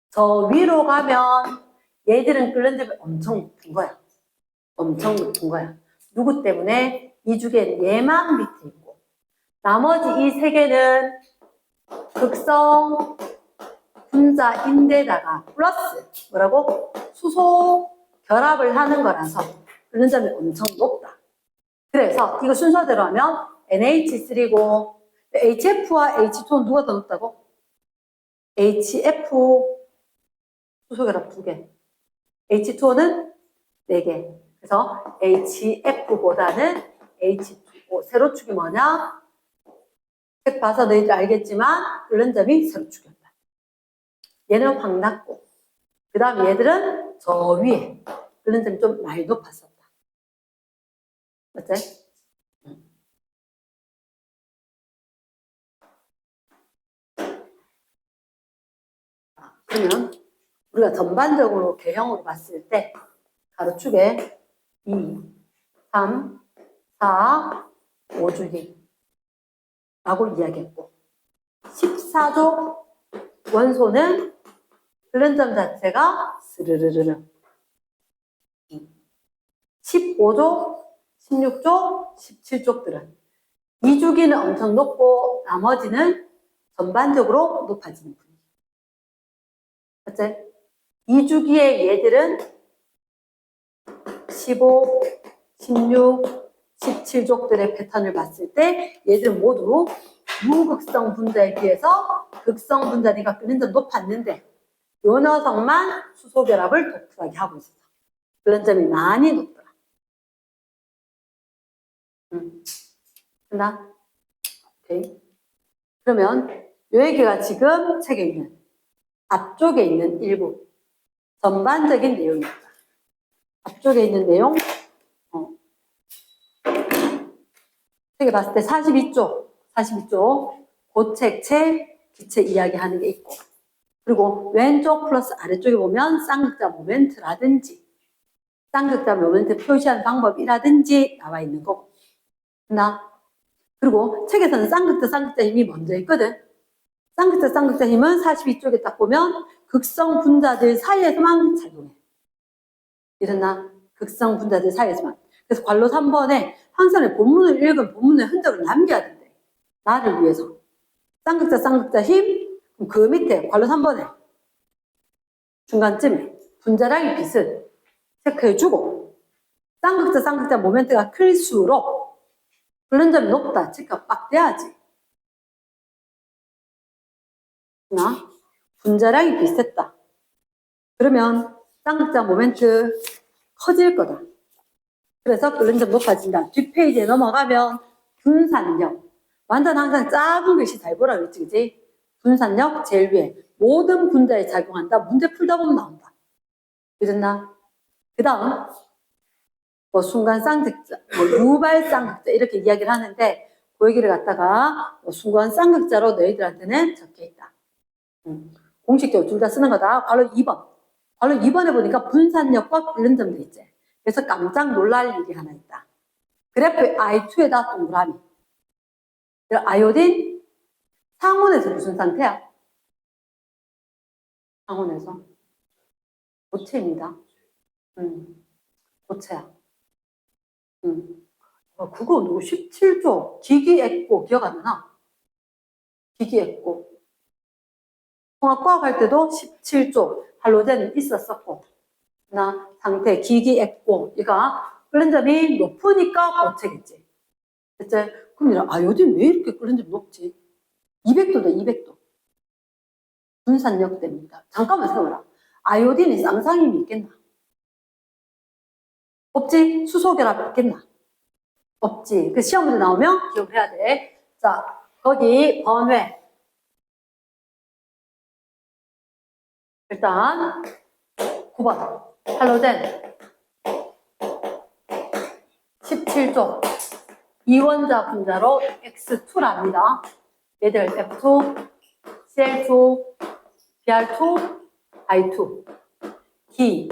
저 위로 가면 얘들은 끓는 점이 엄청 높은 거야. 엄청 높은 거야. 누구 때문에? 2주기에는 얘만 밑에 있고 나머지 이 3개는 극성 분자인데다가 플러스 뭐라고? 수소 결합을 하는 거라서 끓는 점이 엄청 높다. 그래서 이거 순서대로 하면 NH3고 HF와 H2는 누가 더 높다고? HF 수소결합 2개. H2O는 4개. 그래서 HF보다는 H2O. 세로축이 뭐냐? 책 봐서 너희들 알겠지만 끓는 점이 세로축이었다. 얘는 확 낮고 그 다음 얘들은 저 위에 끓는 점이 좀 많이 높았었다. 맞지? 그러면 우리가 전반적으로 개형으로 봤을 때 가로축에 2, 3, 4, 5주기 라고 이야기했고 14조 원소는 끓는 점 자체가 스르르르르 15조, 16조, 17쪽들은 2주기는 엄청 높고 나머지는 전반적으로 높아지는 분위기. 맞지? 2주기의 얘들은 15, 16, 17족들의 패턴을 봤을 때 얘들은 모두 무극성 분자에 비해서 극성 분자리가 끓는 점 높았는데 요 녀석만 수소 결합을 독특하게 하고 있었어. 그런 점이 많이 높더라. 됐나? 오케이. 그러면 요 얘기가 지금 책에 있는 앞쪽에 있는 일부 전반적인 내용입니다. 앞쪽에 있는 내용 책에 봤을 때 42쪽 고책체 기체 이야기하는 게 있고 그리고 왼쪽 플러스 아래쪽에 보면 쌍극자 모멘트라든지 쌍극자 모멘트 표시하는 방법이라든지 나와 있는 거고 그리고 책에서는 쌍극자 힘이 먼저 있거든. 쌍극자 힘은 42쪽에 딱 보면 극성 분자들 사이에서만 작용해. 이랬나? 극성 분자들 사이에서만. 그래서 관로 3번에 항상 본문을 읽은 본문의 흔적을 남겨야 된대. 나를 위해서. 쌍극자 힘, 그 밑에 관로 3번에 중간쯤에 분자량의 빛을 체크해주고 쌍극자 모멘트가 클수록 끓는 점이 높다. 체크가 빡 돼야지. 나 분자량이 비슷했다. 그러면 쌍극자 모멘트 커질 거다. 그래서 끓는 점 높아진다. 뒷페이지에 넘어가면 분산력. 완전 항상 작은 글씨 잘 보라 그랬지, 그지? 분산력 제일 위에. 모든 분자에 작용한다. 문제 풀다 보면 나온다. 그랬나? 그 다음, 뭐 순간 쌍극자, 뭐 유발 쌍극자 이렇게 이야기를 하는데 그 얘기를 갖다가 뭐 순간 쌍극자로 너희들한테는 적혀 있다. 공식적으로 둘 다 쓰는 거다. 바로 2번. 바로 2번에 보니까 분산력과 끓는 점도 있지. 그래서 깜짝 놀랄 일이 하나 있다. 그래프 I2에다 동그라미. 아요딘 상온에서 무슨 상태야? 상온에서 고체입니다. 고체야. 그거 누구 17조 기기액고 기억 안 나나? 기기액고. 통합과학 할 때도 17조 할로젠 있었었고 나 상태 기기액고 얘가 끓는 점이 높으니까 고체겠지. 됐지? 그럼 아요딘 왜 이렇게 끓는 점이 높지? 200도다 200도. 분산력 때문이다. 잠깐만 생각해라. 아요딘이 쌍쌍임이 있겠나? 없지? 수소결합 있겠나? 없지. 그 시험 문제 나오면 기억을 해야 돼. 자, 거기 번외. 일단 9번 할로젠 17조 이원자 분자로 X2랍니다. 얘들 F2, Cl2, Br2, I2 기,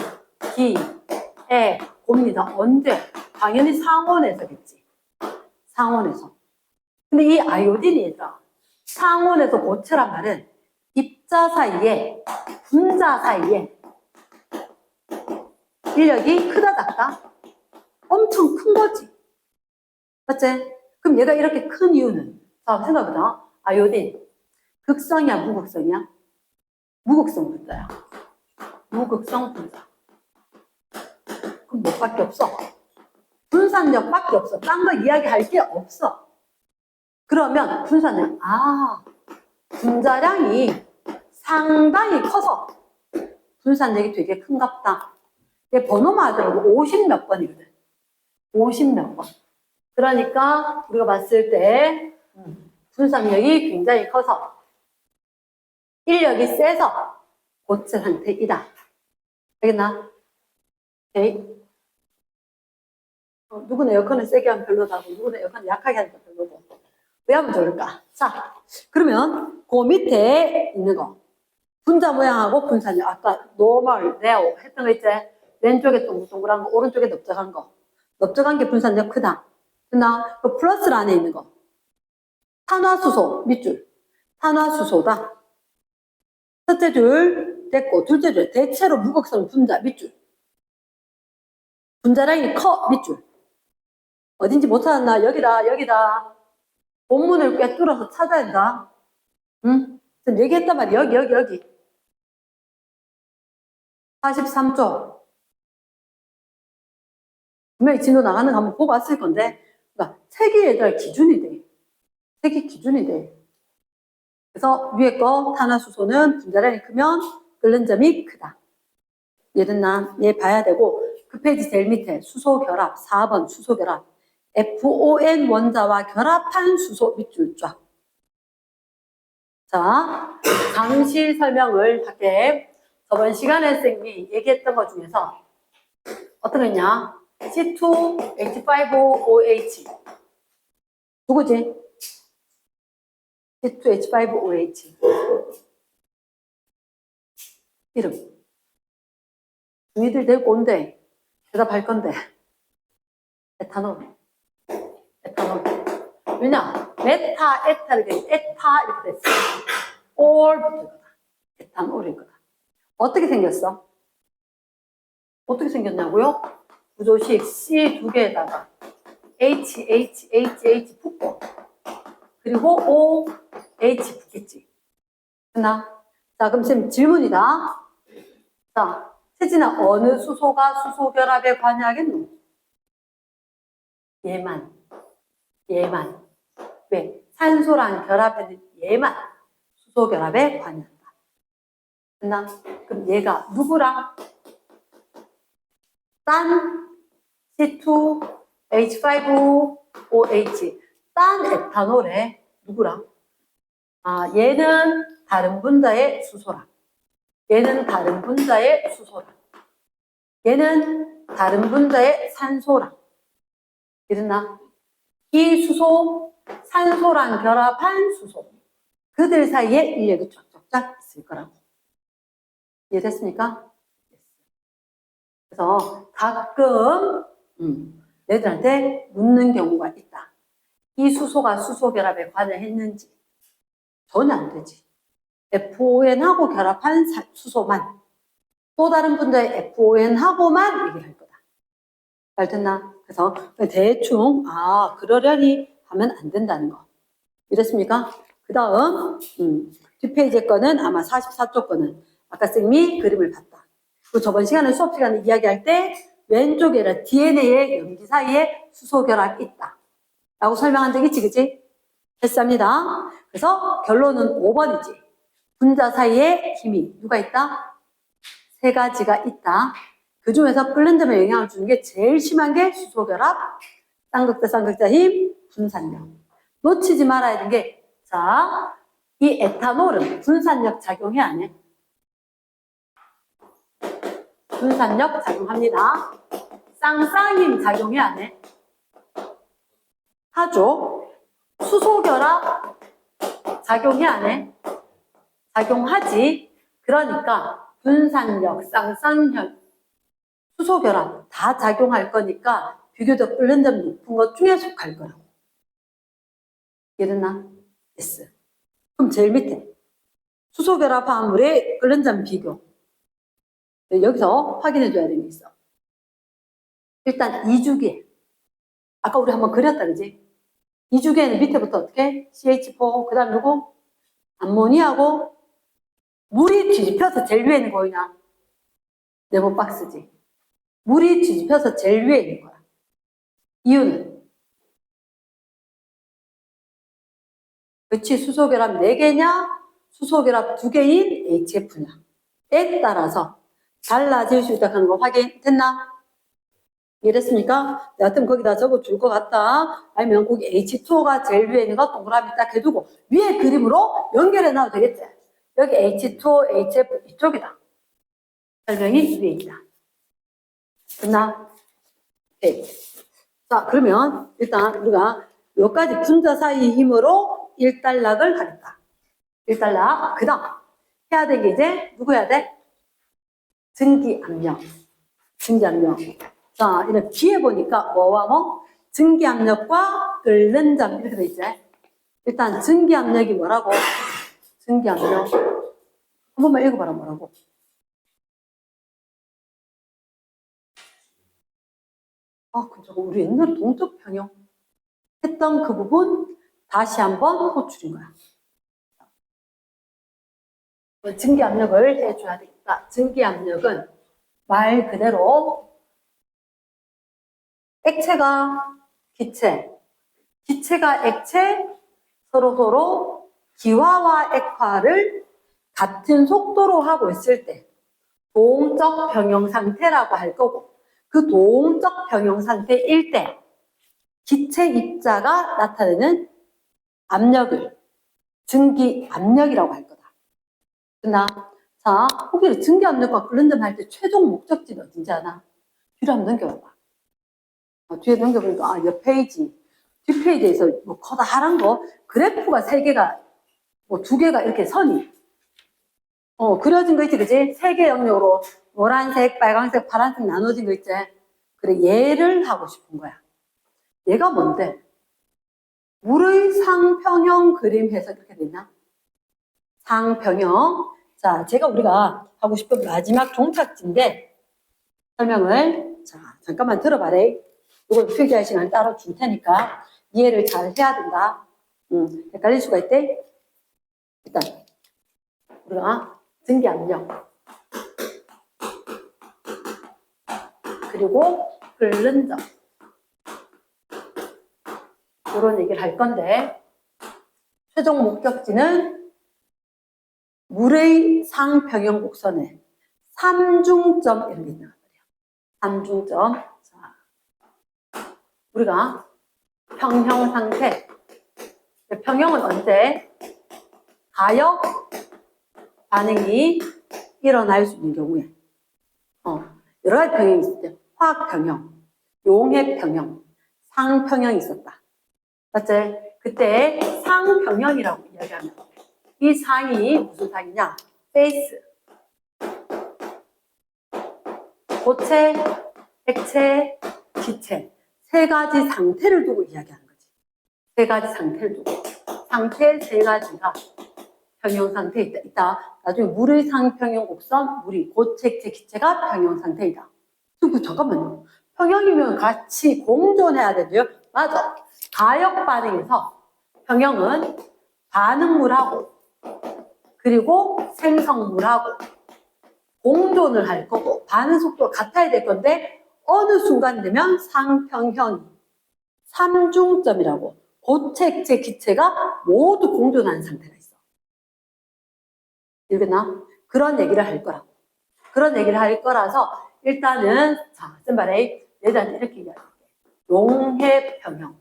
에, 곱니다. 언제? 당연히 상온에서겠지. 상온에서. 근데 이 아요딘이 얘들아 상온에서 고체란 말은 입자 사이에 분자 사이에 인력이 크다 작다? 엄청 큰 거지. 맞지? 그럼 얘가 이렇게 큰 이유는 자 생각해보자. 아요딘 극성이야 무극성이야? 무극성 분자야. 무극성 분자. 그럼 뭐밖에 없어? 분산력밖에 없어. 딴 거 이야기할 게 없어. 그러면 분산력 분자량이 상당히 커서 분산력이 되게 큰갑다. 얘 번호만 하더라도 50 몇 번이거든. 50 몇 번. 그러니까 우리가 봤을 때 분산력이 굉장히 커서 인력이 세서 고체 상태이다. 알겠나? 오케이. 누구는 에어컨을 세게 하면 별로다고 누구는 에어컨을 약하게 하니까 별로고 왜 하면 좋을까? 자, 그러면 그 밑에 있는 거 분자 모양하고 분산력 아까 노멀, 네오 했던 거 있지? 왼쪽에 동글동글한 거 오른쪽에 넓적한 거 넓적한 게 분산력 크다. 그나 그 플러스 안에 있는 거 탄화수소 밑줄 탄화수소다. 첫째 줄 됐고 둘째 줄 대체로 무극성 분자 밑줄 분자량이 커 밑줄 어딘지 못 찾았나? 여기다 여기다 본문을 꿰뚫어서 찾아야 된다. 응? 지금 얘기했단 말이야. 여기 43조 분명히 진도 나가는 거 한번 보고 왔을 건데 그러니까 색이 얘들아 기준이 돼. 색이 기준이 돼. 그래서 위에 거 탄화수소는 분자량이 크면 끓는 점이 크다. 얘는 얘 봐야 되고 그 페이지 제일 밑에 수소결합 4번 수소결합 FON 원자와 결합한 수소 밑줄 쫙. 자, 잠시 설명을 할게. 저번 시간에 쌤이 얘기했던 것 중에서 어떤 거 있냐? C2H5OH 누구지? C2H5OH 이름 중이들 데리고 온대. 대답할 건데 에탄올 왜냐? 메타, 에타를 에타 이렇게 됐어. 올 붙을 거다. 에탄올일 거다. 어떻게 생겼어? 어떻게 생겼냐고요? 구조식 C 두 개에다가 H 붙고 그리고 O, H 붙겠지. 됐나? 자, 그럼 지금 질문이다. 자, 세진아, 어느 수소가 수소결합에 관여하겠노? 얘만. 왜? 산소랑 결합하는 얘만 수소결합에 관여한다. 됐나? 그럼 얘가 누구랑? 딴 C2H5OH 딴 에탄올에 누구랑? 얘는 다른 분자의 수소랑 얘는 다른 분자의 수소랑 얘는 다른 분자의 산소랑 이랬나? 이 수소, 산소랑 결합한 수소 그들 사이에 인력이 쫙쫙쫙 있을 거라고. 이해됐습니까? 그래서 가끔 애들한테 묻는 경우가 있다. 이 수소가 수소 결합에 관여했는지 전혀 안 되지. FON하고 결합한 수소만 또 다른 분자의 FON하고만 얘기를 할 거다. 잘 됐나? 그래서 대충 그러려니 하면 안 된다는 거. 이랬습니까? 그 다음 뒷페이지 거는 아마 44쪽 거는 아까 쌤이 그림을 봤다. 그 저번 시간에 수업 시간에 이야기할 때 왼쪽에는 DNA의 염기 사이에 수소 결합이 있다. 라고 설명한 적 있지, 그치? 했습니다. 그래서 결론은 5번이지. 분자 사이에 힘이 누가 있다? 3가지가 있다. 그 중에서 끓는 점에 영향을 주는 게 제일 심한 게 수소 결합, 쌍극자, 쌍극자 힘, 분산력. 놓치지 말아야 되는 게, 자, 이 에탄올은 분산력 작용해, 안 해? 분산력 작용합니다. 쌍쌍힘 작용해, 안 해? 하죠. 수소결합 작용해, 안 해? 작용하지. 그러니까 분산력, 쌍쌍혈, 수소결합 다 작용할 거니까 비교적 끓는 점 높은 것 중에 속할 거라고. 이해됐나? 됐어. 그럼 제일 밑에 수소결합 화합물의 끓는 점 비교. 여기서 확인해 줘야 되는 게 있어. 일단 2주기에 아까 우리 한번 그렸다, 그지? 2주기에는 밑에부터 어떻게? CH4, 그 다음 누구? 암모니아고 물이 뒤집혀서 제일 위에 있는 거 보이나? 네모 박스지. 물이 뒤집혀서 제일 위에 있는 거야. 이유는? 그치, 수소결합 4개냐? 수소결합 2개인 HF냐? 에 따라서 달라질 수 있다 하는 거 확인됐나? 이해됐습니까? 여하튼 거기다 적어줄 것 같다. 아니면 거기 H2O가 제일 위에 있는 거 동그라미 딱 해두고 위에 그림으로 연결해 놔도 되겠지? 여기 H2O, HF 이쪽이다. 설명이 위에 있다. 됐나? 네. 자, 그러면 일단 우리가 여기까지 분자 사이 힘으로 일단락을 하겠다. 일단락. 그 다음 해야 될 게 이제 누구 해야 돼? 증기압력. 증기압력. 자, 이렇게 뒤에 보니까 뭐와 뭐? 증기압력과 끓는 점 이렇게 돼 있지. 일단 증기압력이 뭐라고? 증기압력. 한 번만 읽어봐라. 뭐라고? 저거 우리 옛날에 동적 평형 했던 그 부분 다시 한번 호출인 거야. 증기압력을 해줘야 되겠다. 증기압력은 말 그대로 액체가 기체, 기체가 액체, 서로 기화와 액화를 같은 속도로 하고 있을 때 동적 평형 상태라고 할 거고, 그 동적 평형 상태일 때 기체 입자가 나타내는 압력을 증기압력이라고 할 거다. 그나 자, 혹시 증기압력과 끓는 점 할 때 최종 목적지는 어딘지 아나? 뒤로 한번 넘겨봐봐. 뒤에 넘겨보니까 옆 페이지, 뒷페이지에서 뭐 커다란 거 그래프가 3개가 뭐 2개가 이렇게 선이 그려진 거 있지, 그지? 3개 영역으로 노란색, 빨간색, 파란색 나눠진 거 있지? 그래, 얘를 하고 싶은 거야. 얘가 뭔데? 물의 상평형 그림 해서 이렇게 되나? 상평형. 자, 우리가 하고 싶은 마지막 종착지인데 설명을 잠깐만 들어봐래. 이걸 필기할 시간 따로 줄 테니까 이해를 잘 해야 된다. 헷갈릴 수가 있대. 일단 우리가 증기압력 그리고 끓는 점 이런 얘기를 할 건데 최종 목적지는 물의 상평형 곡선에 삼중점 이런 게 있단 말이에요. 삼중점. 자, 우리가 평형 상태. 평형은 언제? 가역 반응이 일어날 수 있는 경우에 여러 가지 평형이 있을 때 화학평형, 용해평형, 상평형이 있었다. 맞지? 그때 상평형이라고 이야기하면 이 상이 무슨 상이냐? 페이스, 고체, 액체, 기체 세 가지 상태를 두고 이야기하는 거지. 세 가지 상태를 두고 상태 세 가지가 평형 상태에 있다. 나중에 물의 상평형 곡선, 물이 고체, 액체, 기체가 평형 상태이다. 잠깐만요. 평형이면 같이 공존해야 되는데요. 맞아. 가역 반응에서 평형은 반응물하고 그리고 생성물하고 공존을 할 거고 반응 속도가 같아야 될 건데 어느 순간 되면 상평형이 삼중점이라고 고체, 액체, 기체가 모두 공존하는 상태가 있어. 읽었나? 그런 얘기를 할 거라고. 그런 얘기를 할 거라서 일단은 자, 쓴바레이 얘들한테 이렇게 이야기할게. 용해평형.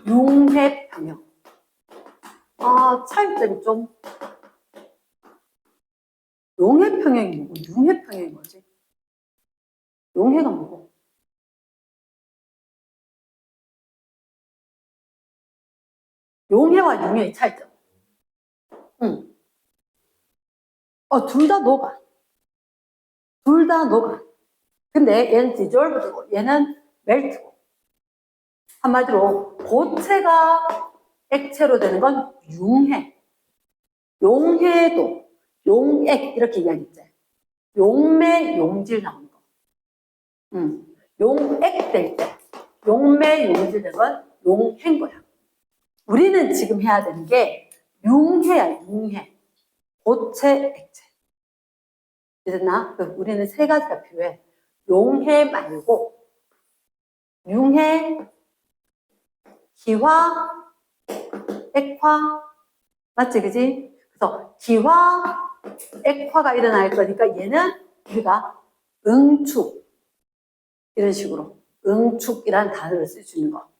융해평형. 차이점이 좀 용해평형이 뭐고 융해평형이 뭐지? 용해가 뭐고? 용해와 융해의 차이점. 둘 다 녹아. 둘 다 녹아. 근데 얘는 디졸브고 얘는 멜트고. 한마디로 고체가 액체로 되는 건 융해. 용해도 용액 이렇게 이야기했지. 용매 용질 나오는 거. 용액 될 때 용매 용질 된 건 용해인 거야. 우리는 지금 해야 되는 게 융해야 융해. 고체 액체. 이랬나? 우리는 세 가지가 필요해. 용해 말고 융해, 기화, 액화. 맞지, 그지? 그래서 기화, 액화가 일어날 거니까 얘는 우리가 응축 이런 식으로 응축이라는 단어를 쓸 수 있는 거.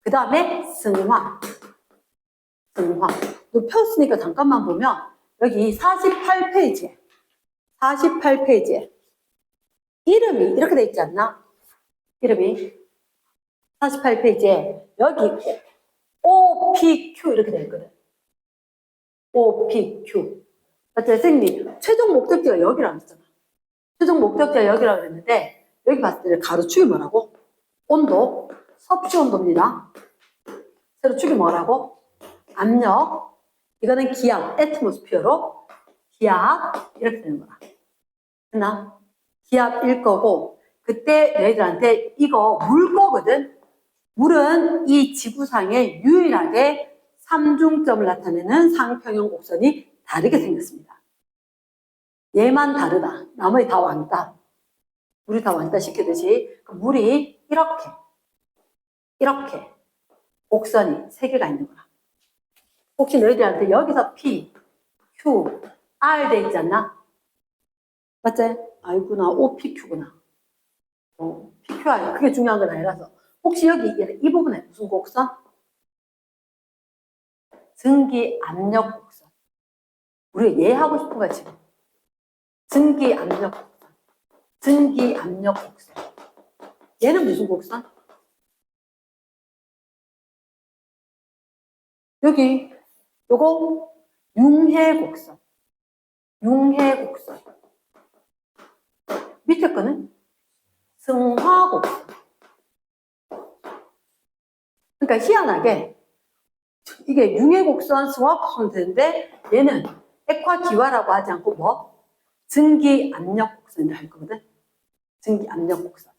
그 다음에 승화. 승화. 또 폈으니까 잠깐만 보면 여기 48페이지에 이름이 이렇게 돼 있지 않나? 이름이 48페이지에 여기 OPQ 이렇게 돼 있거든. OPQ. 선생님이 최종 목적지가 여기라고 했잖아. 최종 목적지가 여기라고 했는데 여기 봤을 때 가로축이 뭐라고? 온도, 섭취 온도입니다. 세로축이 뭐라고? 압력. 이거는 기압, 애트모스피어로 기압 이렇게 되는 거야. 됐나? 기압일 거고 그때 너희들한테 이거 물 거거든. 물은 이 지구상에 유일하게 삼중점을 나타내는 상평형 곡선이 다르게 생겼습니다. 얘만 다르다. 나머지 다 왕따. 물이 다 왕따 시키듯이 물이 이렇게 곡선이 세 개가 있는 거야. 혹시 너희들한테 여기서 P, Q, R 돼 있지 않나? 맞지? 아이구나. OPQ구나. PQR. 그게 중요한 건 아니라서. 혹시 여기 이 부분에 무슨 곡선? 증기 압력 곡선. 우리가 이해하고 싶은 거야, 지금. 증기 압력 곡선. 증기 압력 곡선. 얘는 무슨 곡선? 여기 요거 융해 곡선. 융해 곡선. 밑에 거는 승화 곡선. 그러니까 희한하게 이게 융해 곡선, 승화 곡선 되는데 얘는 액화 기화라고 하지 않고 뭐? 증기 압력 곡선이라 할 거거든. 증기 압력 곡선.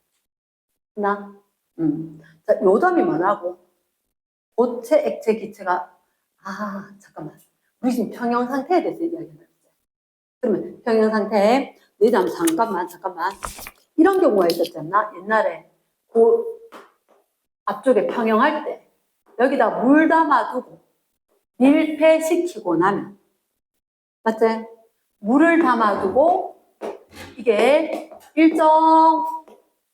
나? 자, 요점이 뭐라고? 고체, 액체, 기체가 잠깐만. 우리 지금 평형 상태에 대해서 이야기한다. 그러면 평형 상태 내장 잠깐만. 이런 경우가 있었지 않나? 옛날에 앞쪽에 평형할 때 여기다 물 담아두고 밀폐시키고 나면 맞지? 물을 담아두고 이게 일정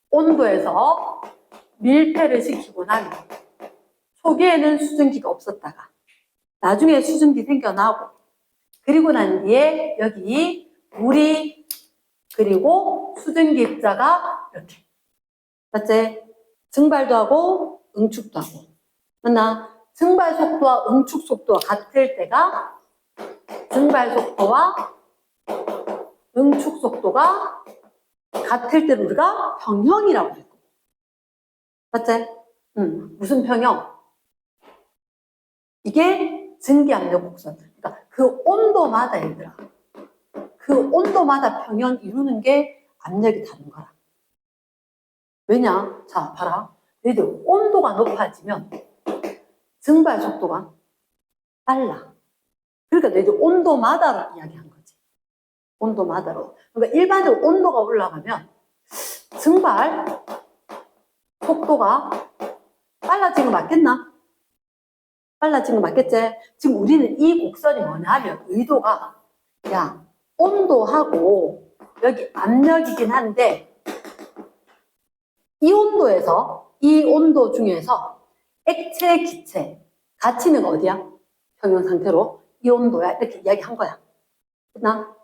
온도에서 밀폐를 시키고 나면 초기에는 수증기가 없었다가 나중에 수증기 생겨나고 그리고 난 뒤에 여기 물이 그리고 수증기 입자가 이렇게 맞지? 증발도 하고 응축도 하고 맞나? 증발 속도와 응축 속도가 같을 때가 증발 속도와 응축 속도가 같을 때를 우리가 평형이라고 할 거야. 맞지? 무슨 평형? 이게 증기압력 곡선. 그러니까 그 온도마다 얘들아. 그 온도마다 평형 이루는 게 압력이 다른 거라. 왜냐? 자, 봐라. 너희들 온도가 높아지면 증발 속도가 빨라. 그러니까 너희들 온도마다로 이야기한 거지. 온도마다로. 그러니까 일반적으로 온도가 올라가면 증발 속도가 빨라진 거 맞겠나? 빨라진 거 맞겠지? 지금 우리는 이 곡선이 뭐냐 하면 의도가 야 온도하고 여기 압력이긴 한데 이 온도에서 이 온도 중에서 액체, 기체 가치는 어디야? 평형 상태로 이 온도야 이렇게 이야기한 거야. 됐나?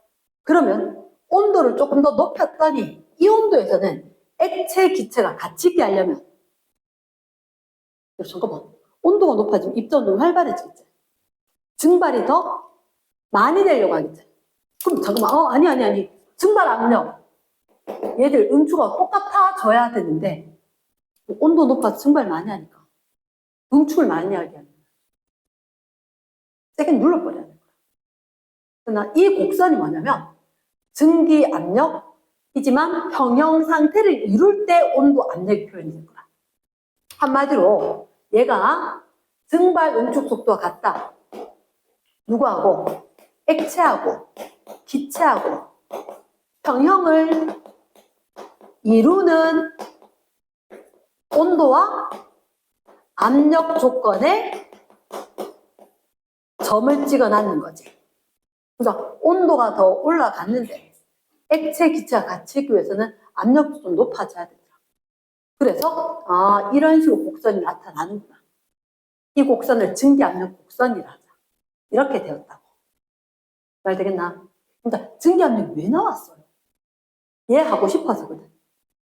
그러면 온도를 조금 더 높였더니 이 온도에서는 액체, 기체가 같이 있게 하려면 잠깐만 온도가 높아지면 입자운동이 활발해지겠지. 증발이 더 많이 되려고 하겠지. 그럼 잠깐만 아니 증발 압력 얘들 응축가 똑같아져야 되는데 온도 높아서 증발 많이 하니까 응축을 많이 하게 하는 거야. 세게 눌러버려야 돼. 그러나 이 곡선이 뭐냐면 증기 압력이지만 평형 상태를 이룰 때 온도 압력이 표현이 된 거야. 한마디로 얘가 증발 응축 속도가 같다. 누구하고? 액체하고 기체하고 평형을 이루는 온도와 압력 조건에 점을 찍어 놨는 거지. 그래서 온도가 더 올라갔는데 액체, 기체가 같이 있기 위해서는 압력도 좀 높아져야 되더라. 그래서 이런 식으로 곡선이 나타나는구나. 이 곡선을 증기압력 곡선이라 하자. 이렇게 되었다고. 말 되겠나? 그러니까 증기압력이 왜 나왔어요? 얘 하고 싶어서거든.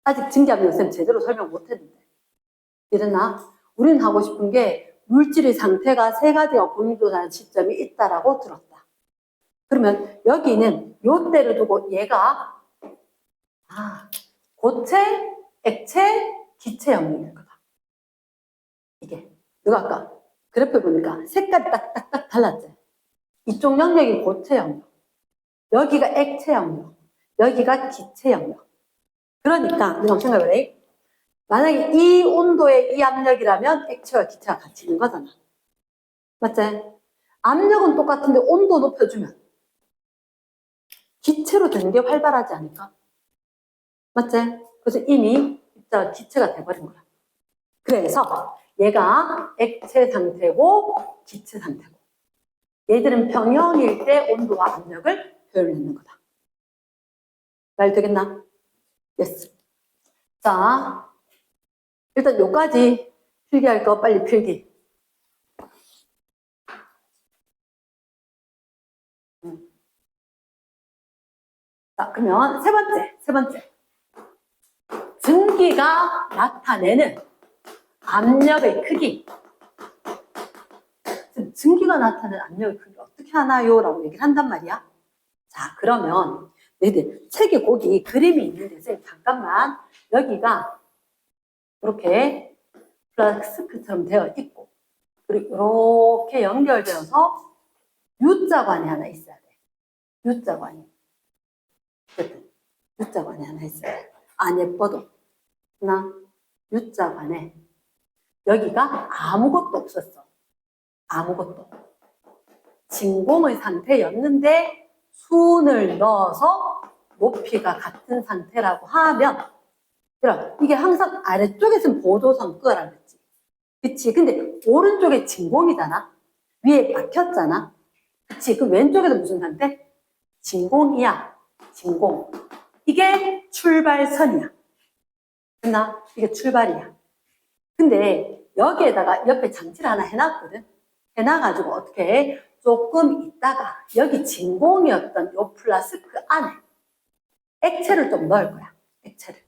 아직 증기압력 쌤 제대로 설명 못했는데. 이랬나? 우리는 하고 싶은 게 물질의 상태가 세 가지가 공유되는 시점이 있다라고 들었다. 그러면 여기는 요때를 두고 얘가 고체, 액체, 기체 영역일 거다. 이게 내가 아까 그래프 보니까 색깔이 딱딱딱 달랐지. 이쪽 영역이 고체 영역, 여기가 액체 영역, 여기가 기체 영역. 그러니까 내가 생각해보래. 만약에 이 온도에 이 압력이라면 액체와 기체가 같이 있는 거잖아. 맞지? 압력은 똑같은데 온도 높여주면 기체로 되는 게 활발하지 않을까? 맞지? 그래서 이미 입자가 기체가 돼버린 거야. 그래서 얘가 액체 상태고 기체 상태고 얘들은 평형일 때 온도와 압력을 표현하는 거다. 말 되겠나? 예스. 자, 일단 요까지 필기할 거 빨리 필기. 자, 그러면 세 번째. 증기가 나타내는 압력의 크기. 증기가 나타내는 압력의 크기 어떻게 하나요? 라고 얘기를 한단 말이야. 자, 그러면 너희들 책에 거기 그림이 있는데 쌤 잠깐만 여기가 이렇게 플라스크처럼 되어 있고 그리고 이렇게 연결되어서 U자관이 하나 있어야 돼. U자관이. U자관이 하나 있어야 돼. 안 예뻐도. 나 U자관에 여기가 아무것도 없었어. 아무것도. 진공의 상태였는데 수은을 넣어서 높이가 같은 상태라고 하면 그럼 이게 항상 아래쪽에서는 보조선 끄라 그랬지. 그치? 근데 오른쪽에 진공이잖아. 위에 막혔잖아. 그치? 그 왼쪽에도 무슨 상태? 진공이야. 진공. 이게 출발선이야. 됐나? 이게 출발이야. 근데 여기에다가 옆에 장치를 하나 해놨거든. 해놔가지고 어떻게 해? 조금 있다가 여기 진공이었던 요 플라스크 안에 액체를 좀 넣을 거야. 액체를.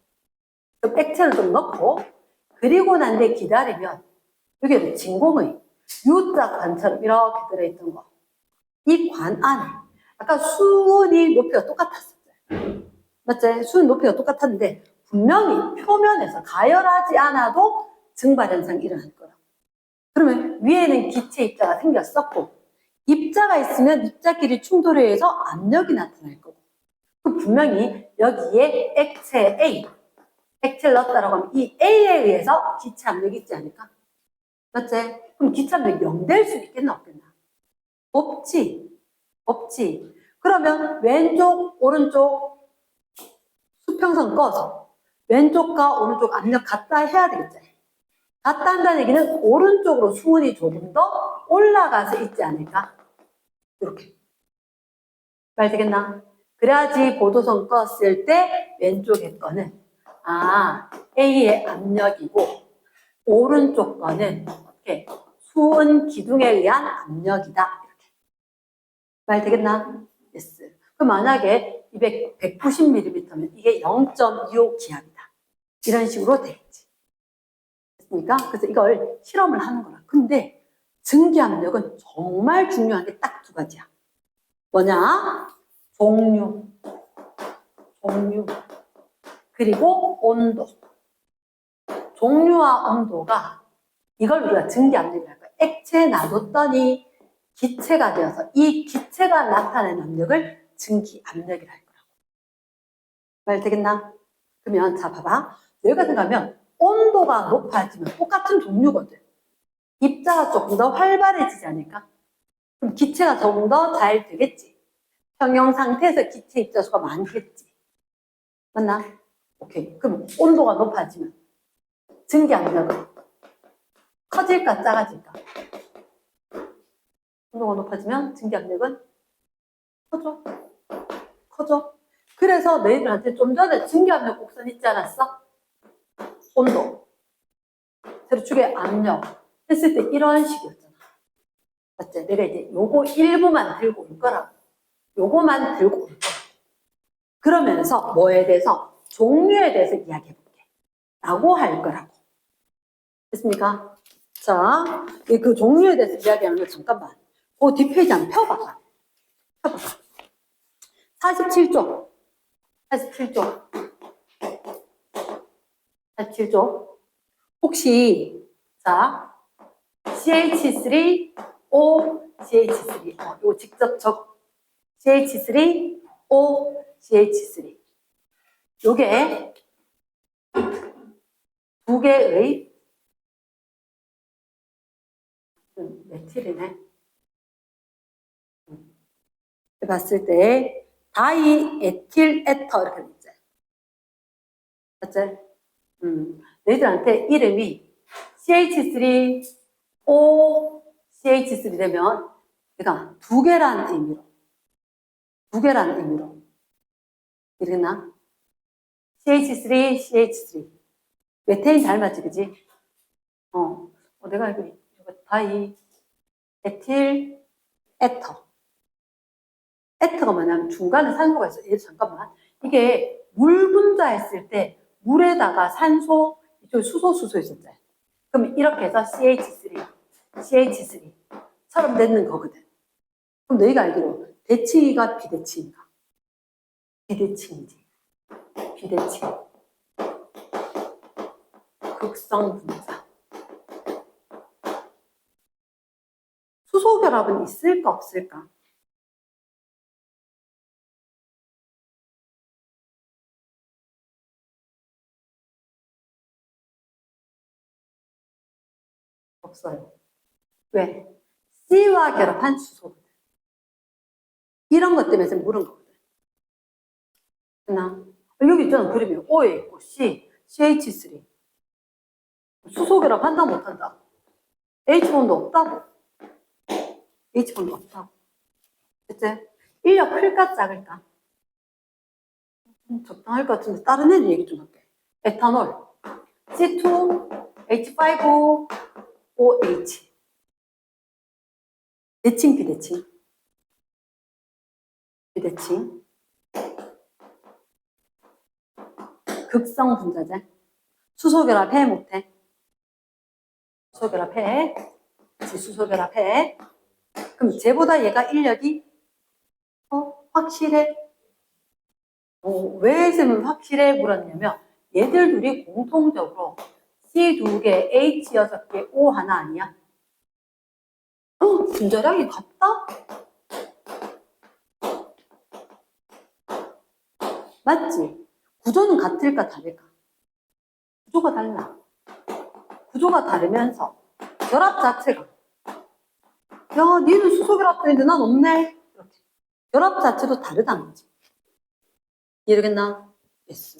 그럼 액체를 좀 넣고 그리고 난 뒤에 기다리면 여기에 진공의 U자 관처럼 이렇게 들어있던 거. 이 관 안에 아까 수온이 높이가 똑같았었죠. 맞지? 수온 높이가 똑같았는데 분명히 표면에서 가열하지 않아도 증발 현상이 일어날 거야. 그러면 위에는 기체 입자가 생겼었고 입자가 있으면 입자끼리 충돌에 의해서 압력이 나타날 거고 그럼 분명히 여기에 액체 A 액체를 넣었다라고 하면 이 A에 의해서 기체 압력이 있지 않을까? 맞지? 그럼 기체 압력이 0 될 수 있겠나 없겠나? 없지. 없지. 그러면 왼쪽 오른쪽 수평선 꺼서 왼쪽과 오른쪽 압력 같다 해야 되겠지. 같다 한다는 얘기는 오른쪽으로 수온이 조금 더 올라가서 있지 않을까? 이렇게. 말 되겠나? 그래야지 보도선 껐을 때 왼쪽의 거는 A의 압력이고 오른쪽 거는 이렇게 수온 기둥에 의한 압력이다. 이렇게. 말 되겠나? yes. 그럼 만약에 190mm면 이게 0.25 기압이다. 이런 식으로 되겠지. 됐습니까? 그래서 이걸 실험을 하는 거라. 근데 증기압력은 정말 중요한 게 딱 두 가지야. 뭐냐? 종류. 그리고 온도. 종류와 온도가 이걸 우리가 증기압력이라고 할까? 액체에 놔뒀더니 기체가 되어서 이 기체가 나타낸 압력을 증기압력이라 할 거라고. 말 되겠나? 그러면 자 봐봐. 여기가 생각하면 온도가 높아지면 똑같은 종류거든. 입자가 조금 더 활발해지지 않을까? 그럼 기체가 조금 더 잘 되겠지. 평형 상태에서 기체 입자 수가 많겠지. 맞나? 오케이. 그럼 온도가 높아지면 증기압력은 커질까 작아질까? 온도가 높아지면 증기압력은 커져. 그래서 너희들한테 좀 전에 증기압력 곡선 있지 않았어? 온도, 세로축의 압력 했을 때 이런 식이었잖아. 맞지? 내가 이제 요거 일부만 들고 올 거라고. 요거만 들고 올 거라고. 그러면서 뭐에 대해서? 종류에 대해서 이야기해볼게. 라고 할 거라고. 됐습니까? 자, 그 종류에 대해서 이야기하는 거 잠깐만. 그 뒷페이지 한번 펴봐봐. 47쪽. 47쪽. 혹시, 자, CH3O, CH3. 이거 직접 적어. CH3O, CH3. 요게 두 개의 메틸이네. 봤을 때 다이에틸 에터 이렇게 되지. 맞지? 너희들한테 이름이 CH3O, CH3 되면 내가 두 개라는 의미로 이랬나? CH3, CH3 메테인 잘 맞지, 그지? 내가 이거 다이에틸 에터 에터가 뭐냐면 중간에 산소가 있어. 잠깐만. 이게 물 분자했을 때 물에다가 산소, 이쪽 수소 있었잖아. 그럼 이렇게 해서 CH3처럼 되는 거거든. 그럼 너희가 알기로 대칭이가 비대칭인가? 비대칭이지. 비대칭. 극성 분자. 수소 결합은 있을까 없을까? 없어요. 왜? C와 결합한 수소거든. 이런 것 때문에 물은 거거든. 그나 여기 있잖아. 그림이 O에 있고 C, CH3. 수소 결합 한다 못한다? H본도 없다고. H본도 없다고. 그치? 인력 클까 작을까? 적당할 것 같은데 다른 애들 얘기 좀 할게. 에탄올 C2H5OH 대칭 비대칭 비대칭 극성 분자재 수소결합해 못해? 수소결합해 수소결합해. 그럼 쟤보다 얘가 인력이 확실해? 왜 쌤은 확실해 물었냐면 얘들 둘이 공통적으로 C 2개, H 6개, O 하나 아니야? 분자량이 같다? 맞지? 구조는 같을까 다를까? 구조가 달라. 구조가 다르면서 결합 자체가 야 니는 수소결합도 있는데 난 없네 이렇게 결합 자체도 다르다는 거지. 이해되겠나? 예스.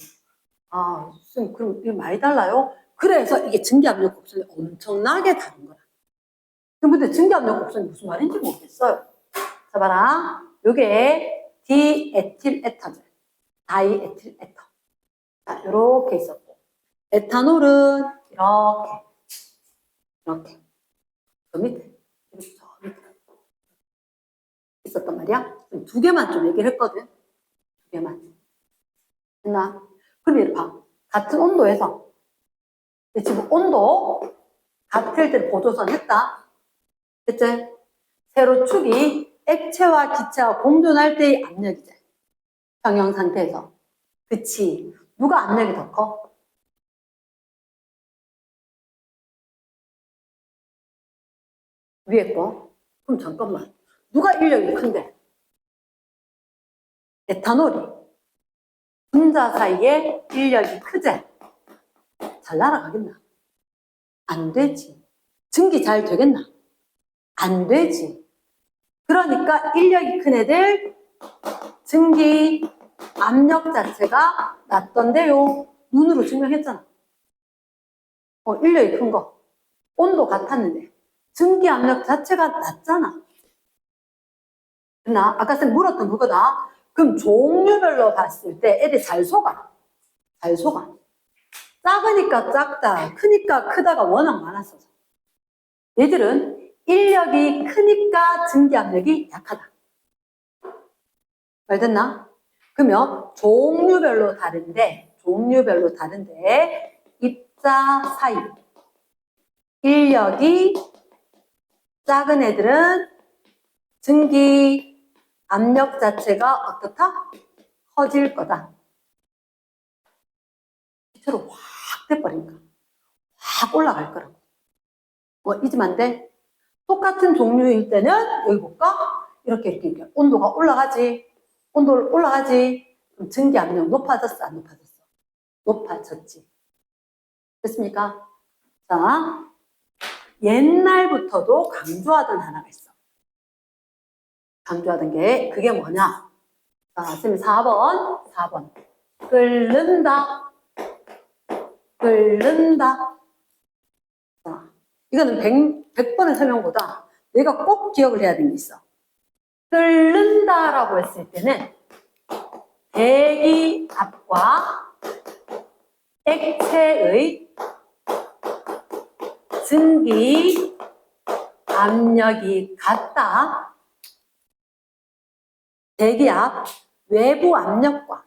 아, 쌤, 그럼 이게 많이 달라요? 그래서 이게 증기압력 곱선이 엄청나게 다른 거야. 근데 증기압력 곱선이 무슨 말인지 모르겠어요. 자, 봐라. 요게 디에틸에터제, 다이에틸에터. 자, 요렇게 있었고. 에탄올은 이렇게. 저 밑에. 저 밑에. 있었단 말이야. 두 개만 좀 얘기를 했거든. 두 개만. 됐나? 그럼 이렇게 봐. 같은 온도에서 지금 온도 같을 때 보조선 했다. 됐지? 세로축이 액체와 기체와 공존할 때의 압력이지. 평형 상태에서. 그치? 누가 압력이 더 커? 위에 거? 그럼 잠깐만. 누가 인력이 큰데? 에탄올이. 분자 사이에 인력이 크지? 잘 날아가겠나? 안 되지. 증기 잘 되겠나? 안 되지. 그러니까 인력이 큰 애들 증기 압력 자체가 낮던데요. 눈으로 증명했잖아. 인력이 큰 거. 온도 같았는데 증기 압력 자체가 낮잖아. 나 아까 쌤 물었던 그거다. 그럼 종류별로 봤을 때 애들 잘 속아. 잘 속아. 작으니까 작다, 크니까 크다가 워낙 많았어서. 얘들은 인력이 크니까 증기압력이 약하다. 말됐나? 그러면 종류별로 다른데 입자 사이 인력이 작은 애들은 증기 압력 자체가 어떻다? 커질 거다. 빛으로 확 돼버리니까 확 올라갈 거라고. 잊으면 안 돼? 똑같은 종류일 때는 여기 볼까? 이렇게 온도가 올라가지. 온도 올라가지. 그럼 증기 압력 높아졌어? 안 높아졌어? 높아졌지. 됐습니까? 자, 옛날부터도 강조하던 하나가 있어. 강조하던 게 그게 뭐냐? 자, 선생님 4번. 끓는다. 자, 이거는 100번의 설명보다 내가 꼭 기억을 해야 되는 게 있어. 끓는다라고 했을 때는 대기압과 액체의 증기 압력이 같다. 대기압, 외부 압력과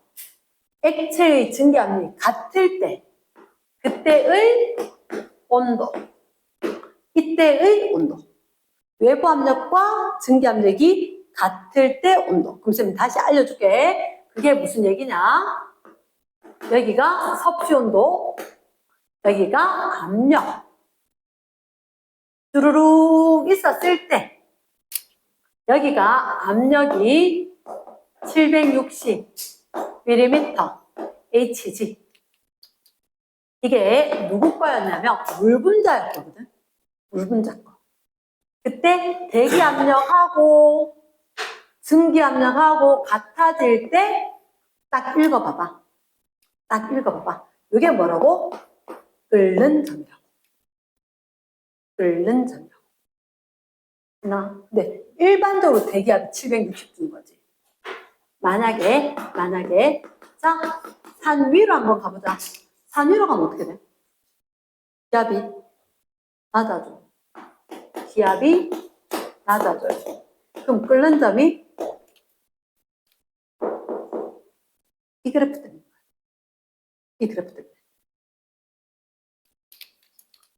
액체의 증기 압력이 같을 때 그때의 온도, 이때의 온도. 외부 압력과 증기 압력이 같을 때 온도. 그럼 쌤 다시 알려줄게. 그게 무슨 얘기냐? 여기가 섭씨 온도, 여기가 압력. 주르륵 있었을 때 여기가 압력이 760mm Hg. 이게 누구 거였냐면 물분자였거든. 물분자 거. 그때 대기 압력하고 증기 압력하고 같아질 때 딱 읽어봐봐. 이게 뭐라고? 끓는 점이라고. 네, 일반적으로 대기압이 760 준 거지. 만약에 자, 산 위로 한번 가보자. 산 위로 가면 어떻게 돼? 기압이 낮아져. 기압이 낮아져요. 그럼 끓는 점이 이 그래프 때문에. 이 그래프 때문에.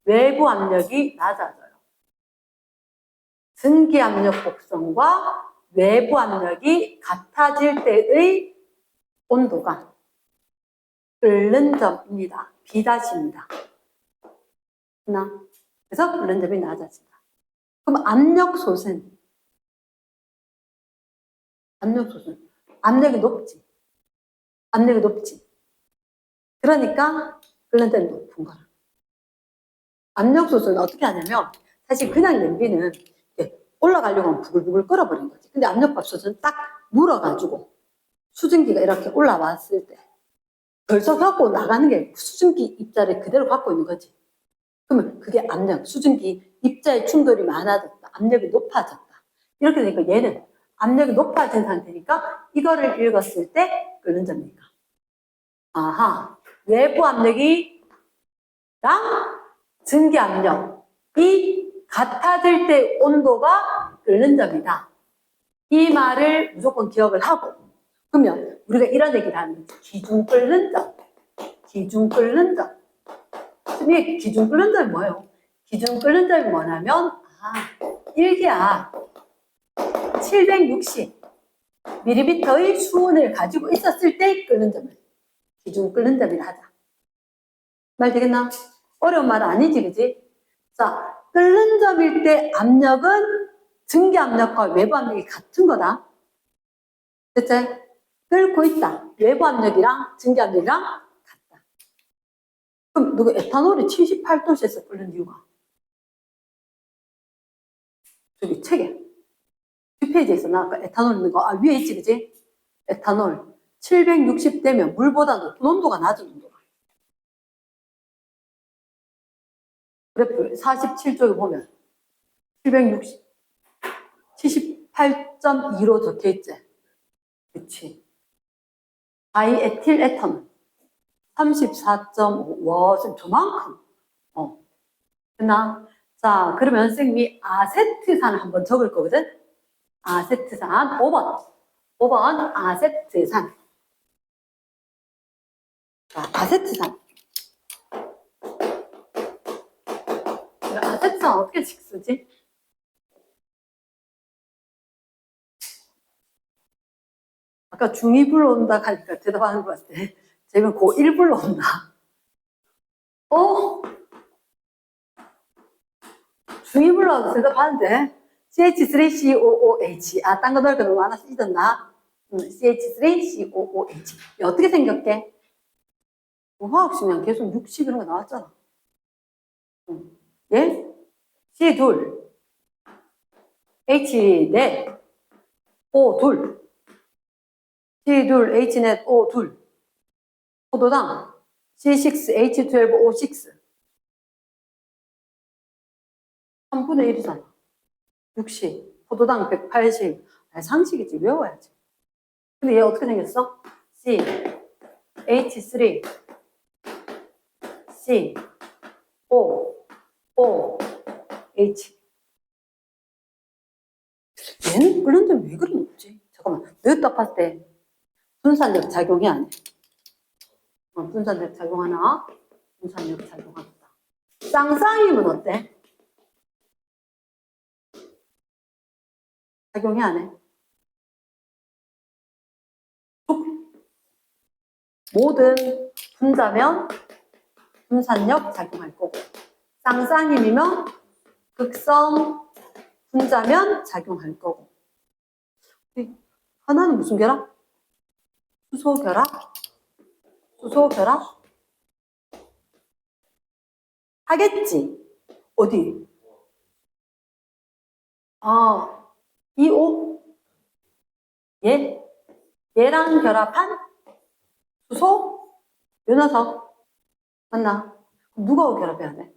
외부 압력이 낮아져요. 증기 압력 곡선과 외부 압력이 같아질 때의 온도가 끓는 점입니다. B-입니다. 그래서 끓는 점이 낮아진다. 그럼 압력솥은 압력이 높지. 압력이 높지. 그러니까 끓는 점이 높은 거라. 압력솥은 어떻게 하냐면 사실 그냥 냄비는 올라가려고 하면 부글부글 끓어버린 거지. 근데 압력밥솥은 딱 물어가지고 수증기가 이렇게 올라왔을 때 벌써 갖고 나가는 게 수증기 입자를 그대로 갖고 있는 거지. 그러면 그게 압력, 수증기 입자의 충돌이 많아졌다. 압력이 높아졌다. 이렇게 되니까 얘는 압력이 높아진 상태니까 이거를 읽었을 때 끓는 점이니까. 아하, 외부 압력이랑 증기 압력이 같아질 때 온도가 끓는 점이다. 이 말을 무조건 기억을 하고, 그러면 우리가 이런 얘기를 하는 거지. 기준 끓는 점. 기준 끓는 점. 이 기준 끓는 점이 뭐예요? 기준 끓는 점이 뭐냐면, 1기압 760ml의 수온을 가지고 있었을 때 끓는 점을 기준 끓는 점이라 하자. 말 되겠나? 어려운 말 아니지, 그지? 자, 끓는 점일 때 압력은 증기 압력과 외부 압력이 같은 거다. 됐지? 끓고 있다. 외부 압력이랑 증기 압력이랑 같다. 그럼 누구 에탄올이 78도씨에서 끓는 이유가? 저기 책에 뒷페이지에서 나 아까 에탄올 있는 거 위에 있지, 그지? 에탄올 760되면 물보다 높은 온도가 낮은 온도가. 그래프 47쪽에 보면 760 78.2로 적혀있지. 그치. 다이에틸 에탄올 34.5. 와, 지금 저만큼. 됐나? 자, 그러면 선생님이 아세트산을 한번 적을 거거든? 아세트산 5번. 5번 아세트산. 자, 아세트산. 아세트산 어떻게 쓰지? 아까 중2불로 온다 하니까 대답하는 것 같아. 쟤는 고1불로 온다. 중2불로 대답하는데 CH3COOH. 딴 거 넣을 거 너무 많아서 잊었나? CH3COOH. 어떻게 생겼게? 화학식량 계속 60 이런 거 나왔잖아. 예? C2, H4, O2. C2, H넷, O2. 포도당 C6, H12, O6. 3분의 1이잖아. 60. 포도당 180. 상식이지. 외워야지. 근데 얘 어떻게 생겼어? C, H3, C, O, O, H. 얘는 끓는데 왜 그리 높지? 잠깐만. 내가 딱 봤을 때 분산력 작용이 안 해. 분산력 작용하나? 분산력 작용한다. 쌍쌍임은 어때? 작용이 안 해. 모든 분자면 분산력 작용할 거고, 쌍쌍임이면 극성 분자면 작용할 거고. 하나는 무슨 결합? 수소 결합? 수소 결합? 하겠지. 어디? 이오? 얘? 얘랑 결합한 수소? 요 녀석? 맞나? 그럼 누가 결합해야 돼?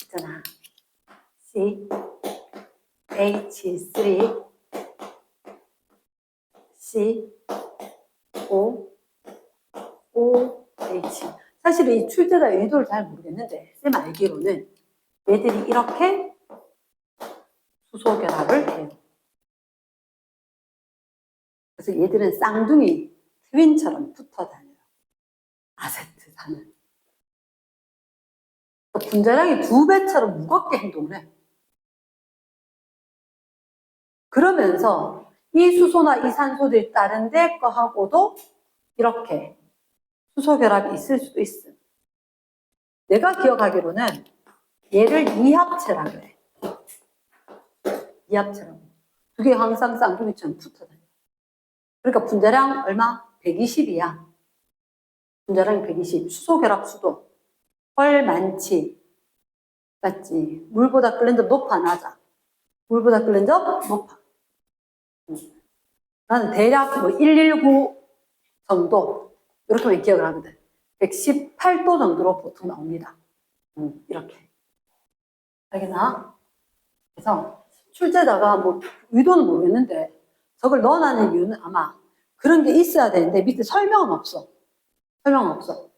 있잖아. C, H3 C O OH. 사실 이 출제자 의도를 잘 모르겠는데 쌤 알기로는 얘들이 이렇게 수소 결합을 해요. 그래서 얘들은 쌍둥이 트윈처럼 붙어 다녀요. 아세트산은. 분자량이 2배처럼 무겁게 행동을 해. 그러면서 이 수소나 이 산소들이 다른 데 거하고도 이렇게 수소 결합이 있을 수도 있어. 내가 기억하기로는 얘를 이합체라고 해. 이합체라고. 그게 항상 쌍둥이처럼 붙어 다녀. 그러니까 분자량 얼마? 120이야. 분자량이 120. 수소 결합 수도. 헐 많지. 맞지? 물보다 끓는 점 높아, 낮아? 물보다 끓는 점 높아. 나는 대략 뭐 119 정도 이렇게만 기억을 하거든. 118도 정도로 보통 나옵니다. 이렇게. 알겠나? 그래서 출제자가 뭐 의도는 모르겠는데 저걸 넣어놨는 이유는 아마 그런 게 있어야 되는데 밑에 설명은 없어. 설명은 없어.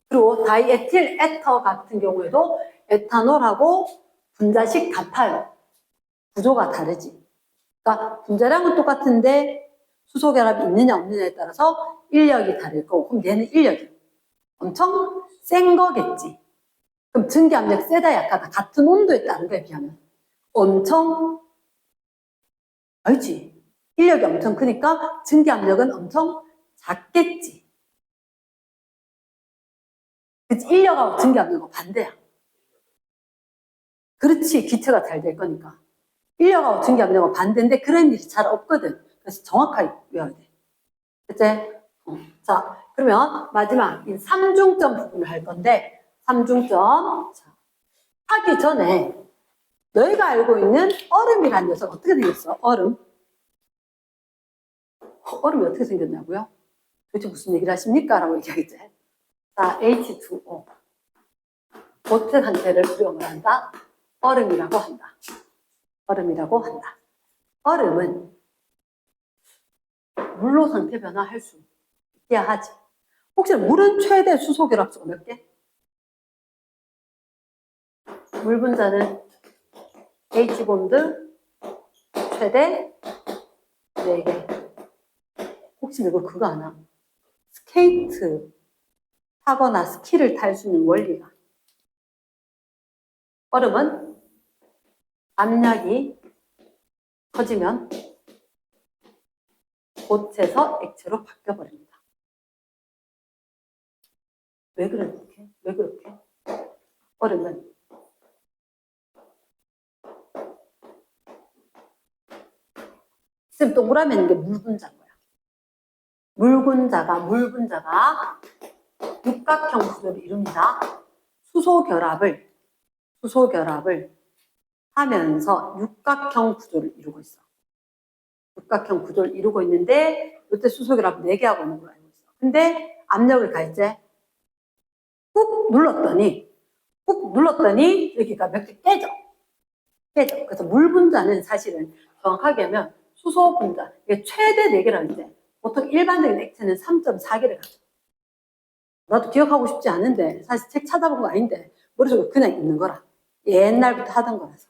그리고 다이에틸 에터 같은 경우에도 에탄올하고 분자식 같아요. 구조가 다르지. 그러니까 분자량은 똑같은데 수소 결합이 있느냐 없느냐에 따라서 인력이 다를 거고, 그럼 얘는 인력이 엄청 센 거겠지. 그럼 증기압력 세다 약하다 같은 온도에 따른 거에 비하면 엄청 알지? 인력이 엄청 크니까 증기압력은 엄청 작겠지. 그치? 인력하고 증기압력은 반대야. 그렇지, 기체가 잘 될 거니까. 인력하고 증기압력은 반대인데 그런 일이 잘 없거든. 그래서 정확하게 외워야 돼. 그치? 자, 그러면 마지막 이 삼중점 부분을 할 건데, 삼중점. 자, 하기 전에 너희가 알고 있는 얼음이라는 녀석 어떻게 생겼어? 얼음. 얼음이 어떻게 생겼냐고요? 도대체 무슨 얘기를 하십니까? 라고 얘기하겠지. 자, H2O. 고체 상태를 수용을 한다. 얼음이라고 한다. 얼음이라고 한다. 얼음은 물로 상태 변화할 수 있어야 하지. 혹시 물은 최대 수소 결합수가 몇 개? 물 분자는 H본드 최대 4개. 혹시 이거 그거 아나? 스케이트 타거나 스키를 탈 수 있는 원리가. 얼음은 압력이 커지면 고체에서 액체로 바뀌어버립니다. 왜 그렇게? 왜 그렇게? 얼음은 지금 동그라미 있는 게 물분자인 거야. 물분자가 육각형 구조를 이룹니다. 수소 결합을 하면서 육각형 구조를 이루고 있어. 육각형 구조를 이루고 있는데 이때 수소 결합 4개 하고 있는 걸로 알고 있어. 근데 압력을 가했지. 꾹 눌렀더니 여기가 몇 개 깨져. 그래서 물 분자는 사실은 정확하게 하면 수소 분자, 이게 최대 4개라는 데 보통 일반적인 액체는 3.4개를 가져. 나도 기억하고 싶지 않은데 사실 책 찾아본 거 아닌데 머릿속에 그냥 있는 거라. 옛날부터 하던 거라서.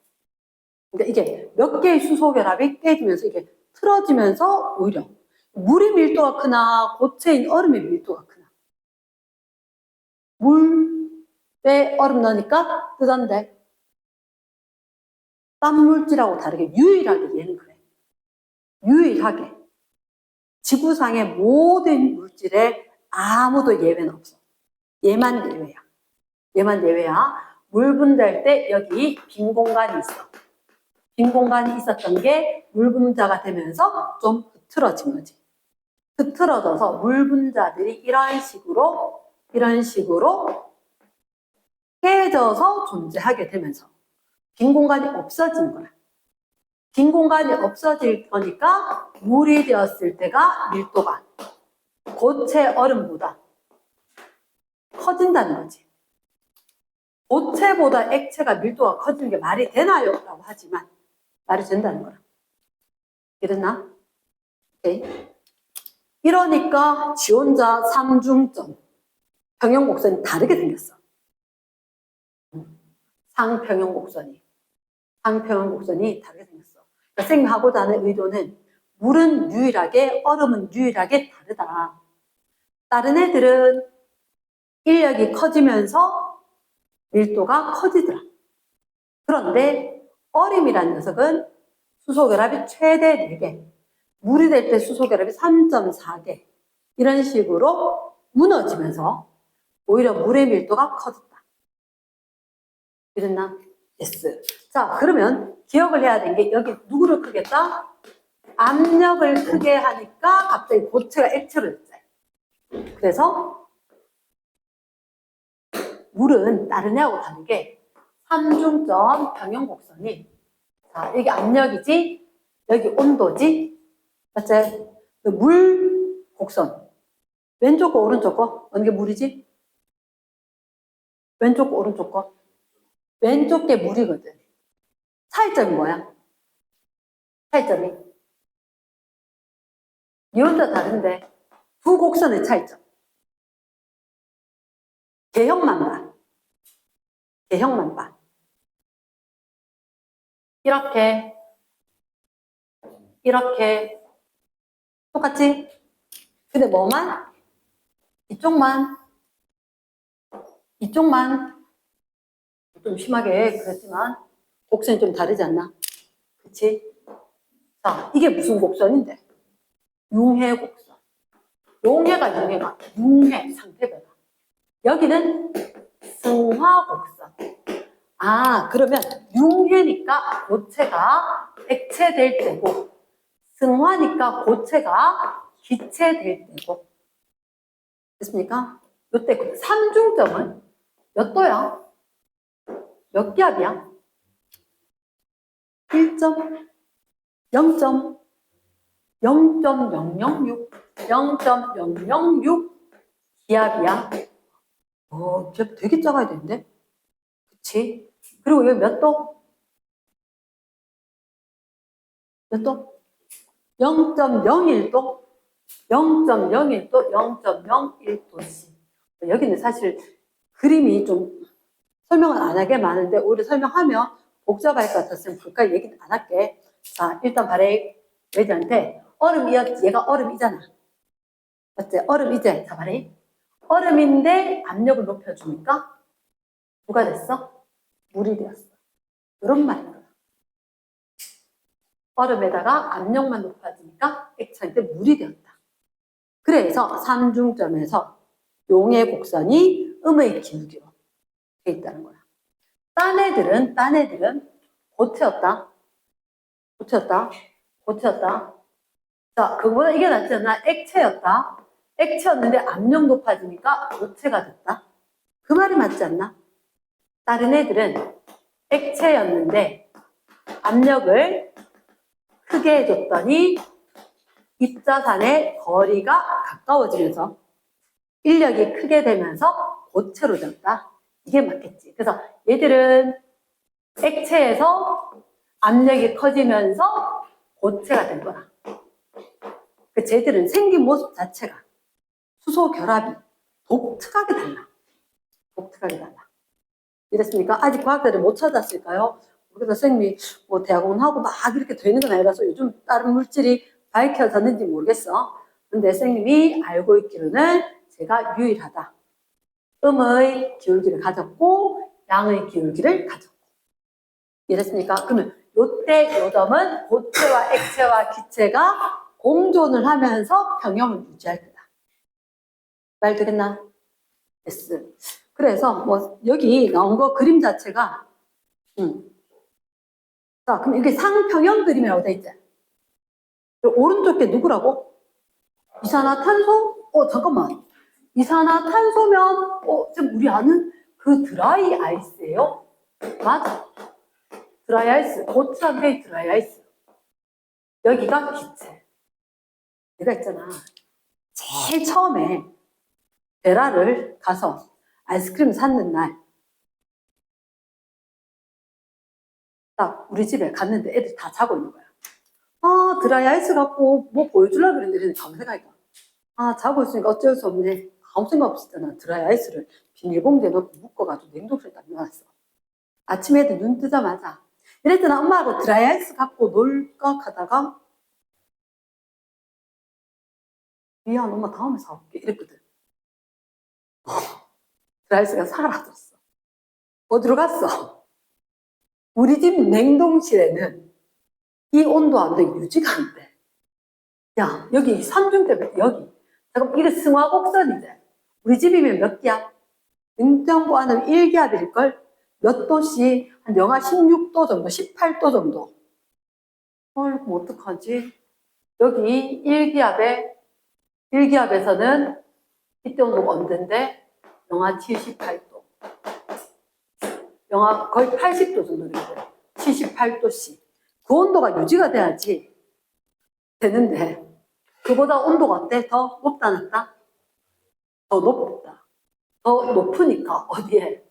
그러니까 이게 몇 개의 수소 결합이 깨지면서 이게 틀어지면서 오히려 물의 밀도가 크나 고체인 얼음의 밀도가 크나. 물에 얼음 넣으니까 뜨던데. 딴 물질하고 다르게 유일하게 얘는 그래. 유일하게 지구상의 모든 물질에 아무도 예외는 없어. 얘만 예외야. 얘만 예외야. 물 분자일 때 여기 빈 공간이 있어. 빈 공간이 있었던 게 물 분자가 되면서 좀 흐트러진 거지. 흐트러져서 물 분자들이 이런 식으로 깨져서 존재하게 되면서 빈 공간이 없어지는 거야. 빈 공간이 없어질 거니까 물이 되었을 때가 밀도가 고체 얼음보다 커진다는 거지. 고체보다 액체가 밀도가 커지는 게 말이 되나요? 라고 하지만 말이 된다는 거라. 이랬나? 오케이. 이러니까 지원자 삼중점 평형 곡선이 다르게 생겼어. 상평형 곡선이 다르게 생겼어. 그러니까 선생님이 하고자 하는 의도는 물은 유일하게, 얼음은 유일하게 다르다. 다른 애들은 인력이 커지면서 밀도가 커지더라. 그런데 얼음이라는 녀석은 수소결합이 최대 4개, 물이 될 때 수소결합이 3.4개 이런 식으로 무너지면서 오히려 물의 밀도가 커졌다. 이랬나? yes. 자, 그러면 기억을 해야 되는 게 여기 누구를 크겠다? 압력을 크게 하니까 갑자기 고체가 액체로 됐어요. 그래서 물은 다른 애하고 다르게 삼중점 평형 곡선이, 자, 여기 압력이지, 여기 온도지, 맞지? 물 곡선. 왼쪽 거, 오른쪽 거? 어느 게 물이지? 왼쪽 거, 오른쪽 거? 왼쪽 게 물이거든. 차이점이 뭐야? 차이점이. 이 혼자 다른데, 두 곡선의 차이점. 개형만 봐. 개형만 봐. 이렇게, 이렇게. 똑같지? 근데 뭐만? 이쪽만 좀 심하게 그랬지만 곡선이 좀 다르지 않나? 그치? 자, 이게 무슨 곡선인데? 융해 곡선. 융해 상태배다. 여기는 승화 곡선. 아, 그러면 융해니까 고체가 액체될 때고, 승화니까 고체가 기체될 때고. 됐습니까? 요때 그 삼중점은 몇 도야? 몇 기압이야? 1점, 0점, 0.006, 0.006 기압이야. 기압 되게 작아야 되는데? 그치? 그리고 여기 몇 도? 몇 도? 0.01도? 0.01도, 0.01도씩. 여기는 사실 그림이 좀 설명을 안 하게 많은데, 오히려 설명하면 복잡할 것 같았으면 그까지 얘기는 안 할게. 자, 일단 바래 얘들한테 얘가 얼음이잖아. 맞지? 얼음이지? 자, 바래. 얼음인데 압력을 높여주니까 누가 됐어? 물이 되었어. 이런 말이야. 얼음에다가 압력만 높아지니까 액체한테 물이 되었다. 그래서 삼중점에서 용의 곡선이 음의 기울기로 돼 있다는 거야. 딴 애들은 고체였다. 자, 그거보다 이게 낫지 않나? 액체였다. 액체였는데 압력 높아지니까 고체가 됐다. 그 말이 맞지 않나? 다른 애들은 액체였는데 압력을 크게 해줬더니 입자산의 거리가 가까워지면서 인력이 크게 되면서 고체로 됐다. 이게 맞겠지. 그래서 얘들은 액체에서 압력이 커지면서 고체가 된 거야. 그 쟤들은 생긴 모습 자체가 수소 결합이 독특하게 달라. 이랬습니까? 아직 과학자를 못 찾았을까요? 그래서 선생님이 뭐 대학원하고 막 이렇게 되는 건 아니라서 요즘 다른 물질이 밝혀졌는지 모르겠어. 근데 선생님이 알고 있기로는 제가 유일하다. 음의 기울기를 가졌고 양의 기울기를 가졌고. 이랬습니까? 그러면 요때 요 점은 고체와 액체와 기체가 공존을 하면서 평형을 유지할 거다. 말 되겠나? yes. 그래서 뭐 여기 나온 거 그림 자체가 자, 그럼 이게 상평형 그림이라고 돼 있지? 오른쪽 게 누구라고? 이산화탄소? 잠깐만. 이산화탄소면 지금 우리 아는 그 드라이 아이스예요? 맞아. 드라이 아이스. 고체한테 드라이 아이스. 여기가 기체. 내가 있잖아. 제일 처음에 베라를 가서 아이스크림 샀는 날 딱 우리 집에 갔는데 애들 다 자고 있는 거야. 아, 드라이 아이스 갖고 뭐 보여주려고 그랬는데 아무 생각이니까. 아, 자고 있으니까 어쩔 수 없네. 아무 생각 없었잖아. 드라이 아이스를 비닐봉지에 넣고 묶어가지고 냉동실에 딱 넣어놨어. 아침에 애들 눈 뜨자마자. 이랬더니 엄마하고 드라이 아이스 갖고 놀까 하다가 미안, 엄마 다음에 사올게. 이랬거든. 드라이 아이스가 사라졌어. 어디로 갔어? 우리 집 냉동실에는 이 온도안도 유지가 안 돼. 야, 여기 삼중 때문에 여기. 잠깐 이거 승화곡선이지. 우리 집이면 몇 기압? 냉장고 안은 1기압일걸? 몇 도씨? 한 영하 16도 정도, 18도 정도. 그럼 어떡하지? 여기 1기압에서는 이때 온도가 언젠데? 영하 78도. 영하 거의 80도 정도 되거든. 78도씨. 그 온도가 유지가 돼야지 되는데, 그보다 온도가 어때? 더 높다, 낮다? 더 높다. 더 높으니까, 어디에?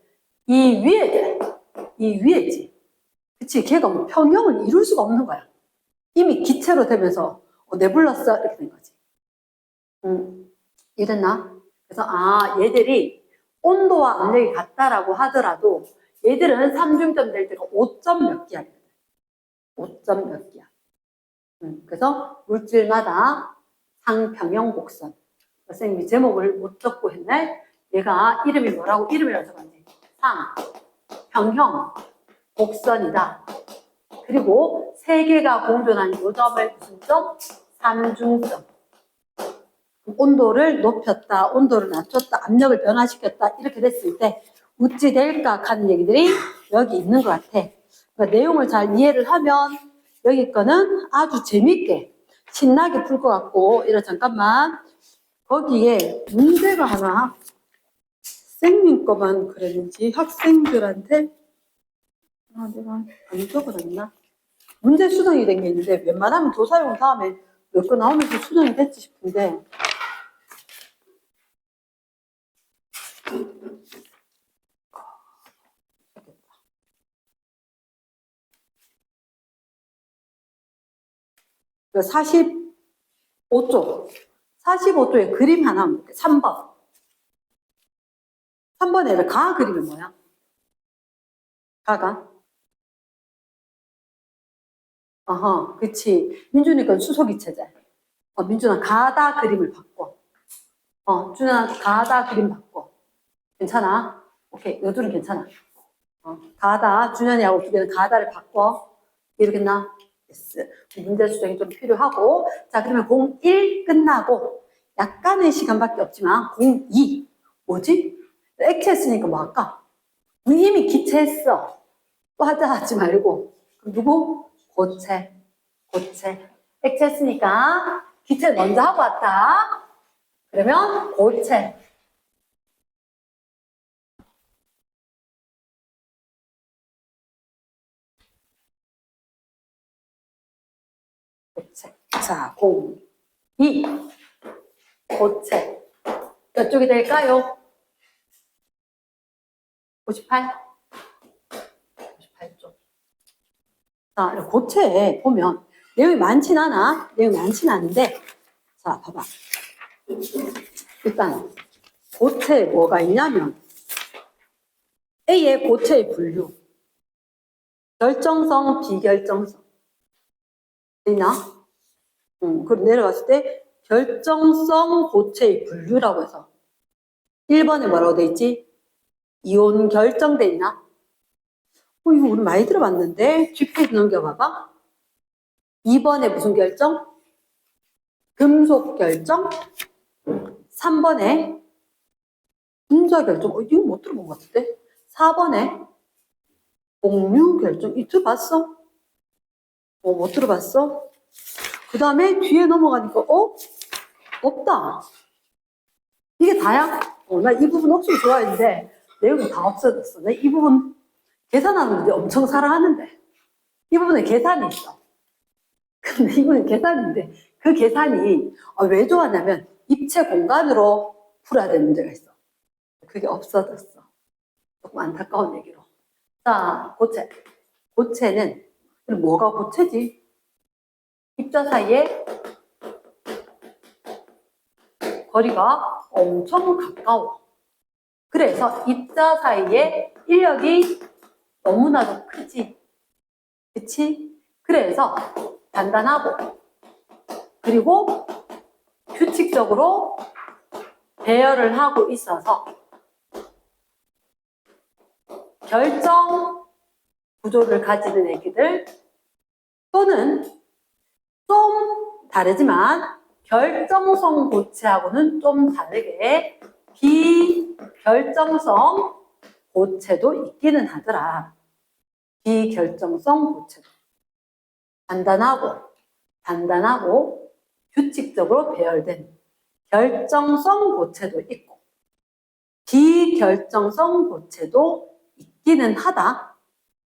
이 위에 돼. 이 위에지. 그치? 걔가 뭐 평형을 이룰 수가 없는 거야. 이미 기체로 되면서, 내불렀어. 이렇게 된 거지. 이랬나? 그래서, 얘들이 온도와 압력이 같다라고 하더라도, 얘들은 삼중점 될 때가 5점 몇 기압이거든. 5점 몇 기압. 그래서 물질마다 상평형 곡선. 선생님이 제목을 못 적고 했네. 얘가 이름이 뭐라고 이름이라고 적었네. 상평형 곡선이다. 그리고 세 개가 공존한 요 점을 무슨 점? 삼중점. 온도를 높였다, 온도를 낮췄다, 압력을 변화시켰다 이렇게 됐을 때 어찌 될까 하는 얘기들이 여기 있는 것 같아. 그러니까 내용을 잘 이해를 하면 여기 거는 아주 재밌게 신나게 풀 것 같고, 잠깐만 거기에 문제가 하나 선생님 거만 그랬는지 학생들한테 내가 안 적어놨나? 문제 수정이 된 게 있는데 웬만하면 도사용 다음에 몇 거 나오면서 수정이 됐지 싶은데 그 45쪽에 그림 하나 볼게. 3번. 3번에 가 그림이 뭐야? 가가? 그치. 민준이 건 수소기체제. 민준아, 가다 그림을 바꿔. 준아, 가다 그림 바꿔. 괜찮아? 오케이. 너 둘은 괜찮아. 가다, 준현이하고 두 개는 가다를 바꿔. 이러겠나? yes. 문제 수정이 좀 필요하고. 자, 그러면 01 끝나고, 약간의 시간밖에 없지만, 02. 뭐지? 액체했으니까 뭐 할까? 우리 이미 기체했어. 또 하지 말고. 그럼 누구? 고체. 액체했으니까, 기체 먼저 하고 왔다. 그러면 고체. 자, 02. 고체. 몇 쪽이 될까요? 58? 58쪽. 자, 고체에 보면 내용이 많진 않아. 내용이 많진 않은데, 자, 봐봐. 일단 고체에 뭐가 있냐면 A의 고체의 분류. 결정성, 비결정성. 있나? 그리고 내려갔을 때 결정성 고체의 분류라고 해서 1번에 뭐라고 돼 있지? 이온 결정돼 있나? 이거 우리 많이 들어봤는데 뒷페이지 넘겨봐봐. 2번에 무슨 결정? 금속 결정. 3번에 분자 결정. 이거 못 들어본 것 같은데? 4번에 공유 결정. 이거 들어봤어? 못 들어봤어? 그 다음에 뒤에 넘어가니까 없다. 이게 다야? 나 이 부분 억수로 좋아했는데 내용이 다 없어졌어. 나 이 부분 계산하는 문제 엄청 사랑하는데 이 부분에 계산이 있어. 근데 이거는 계산인데 그 계산이 왜 좋아하냐면 입체 공간으로 풀어야 되는 문제가 있어. 그게 없어졌어. 조금 안타까운 얘기로. 자, 고체. 고체는 뭐가 고체지? 입자 사이에 거리가 엄청 가까워. 그래서 입자 사이에 인력이 너무나도 크지. 그치? 그래서 단단하고 그리고 규칙적으로 배열을 하고 있어서 결정 구조를 가지는 애기들 또는 좀 다르지만 결정성 고체하고는 좀 다르게 비결정성 고체도 있기는 하더라. 비결정성 고체도. 단단하고 규칙적으로 배열된 결정성 고체도 있고 비결정성 고체도 있기는 하다.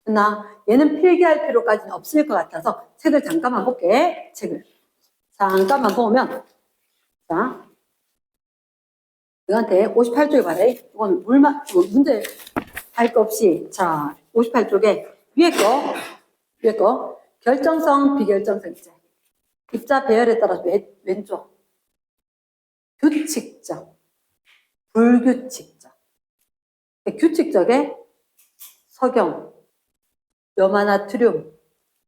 그러나 얘는 필기할 필요까지는 없을 것 같아서 책을 잠깐만 볼게. 책을 잠깐만 보면 자 너한테 58쪽에 봐라. 이건 문제 할 거 없이 자 58쪽에 위에 거 결정성 비결정성이지. 입자 배열에 따라서 왼쪽 규칙적 불규칙적 규칙적에 석영 염화나트륨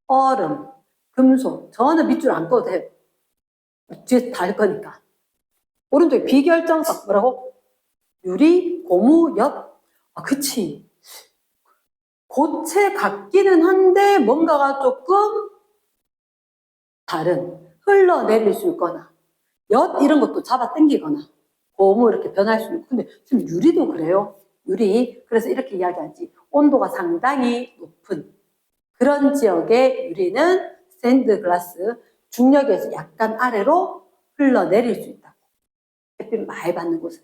얼음 금속 저는 밑줄 안 꺼도 돼요. 뒤에 다 할 거니까. 오른쪽에 비결정성 뭐라고? 유리, 고무, 엽. 아, 그치. 고체 같기는 한데 뭔가가 조금 다른 흘러내릴 수 있거나 엿 이런 것도 잡아 당기거나 고무 이렇게 변할 수 있고 근데 지금 유리도 그래요. 유리. 그래서 이렇게 이야기하지. 온도가 상당히 높은 그런 지역의 유리는 샌드 글라스 중력에서 약간 아래로 흘러내릴 수 있다고. 햇빛 많이 받는 곳은.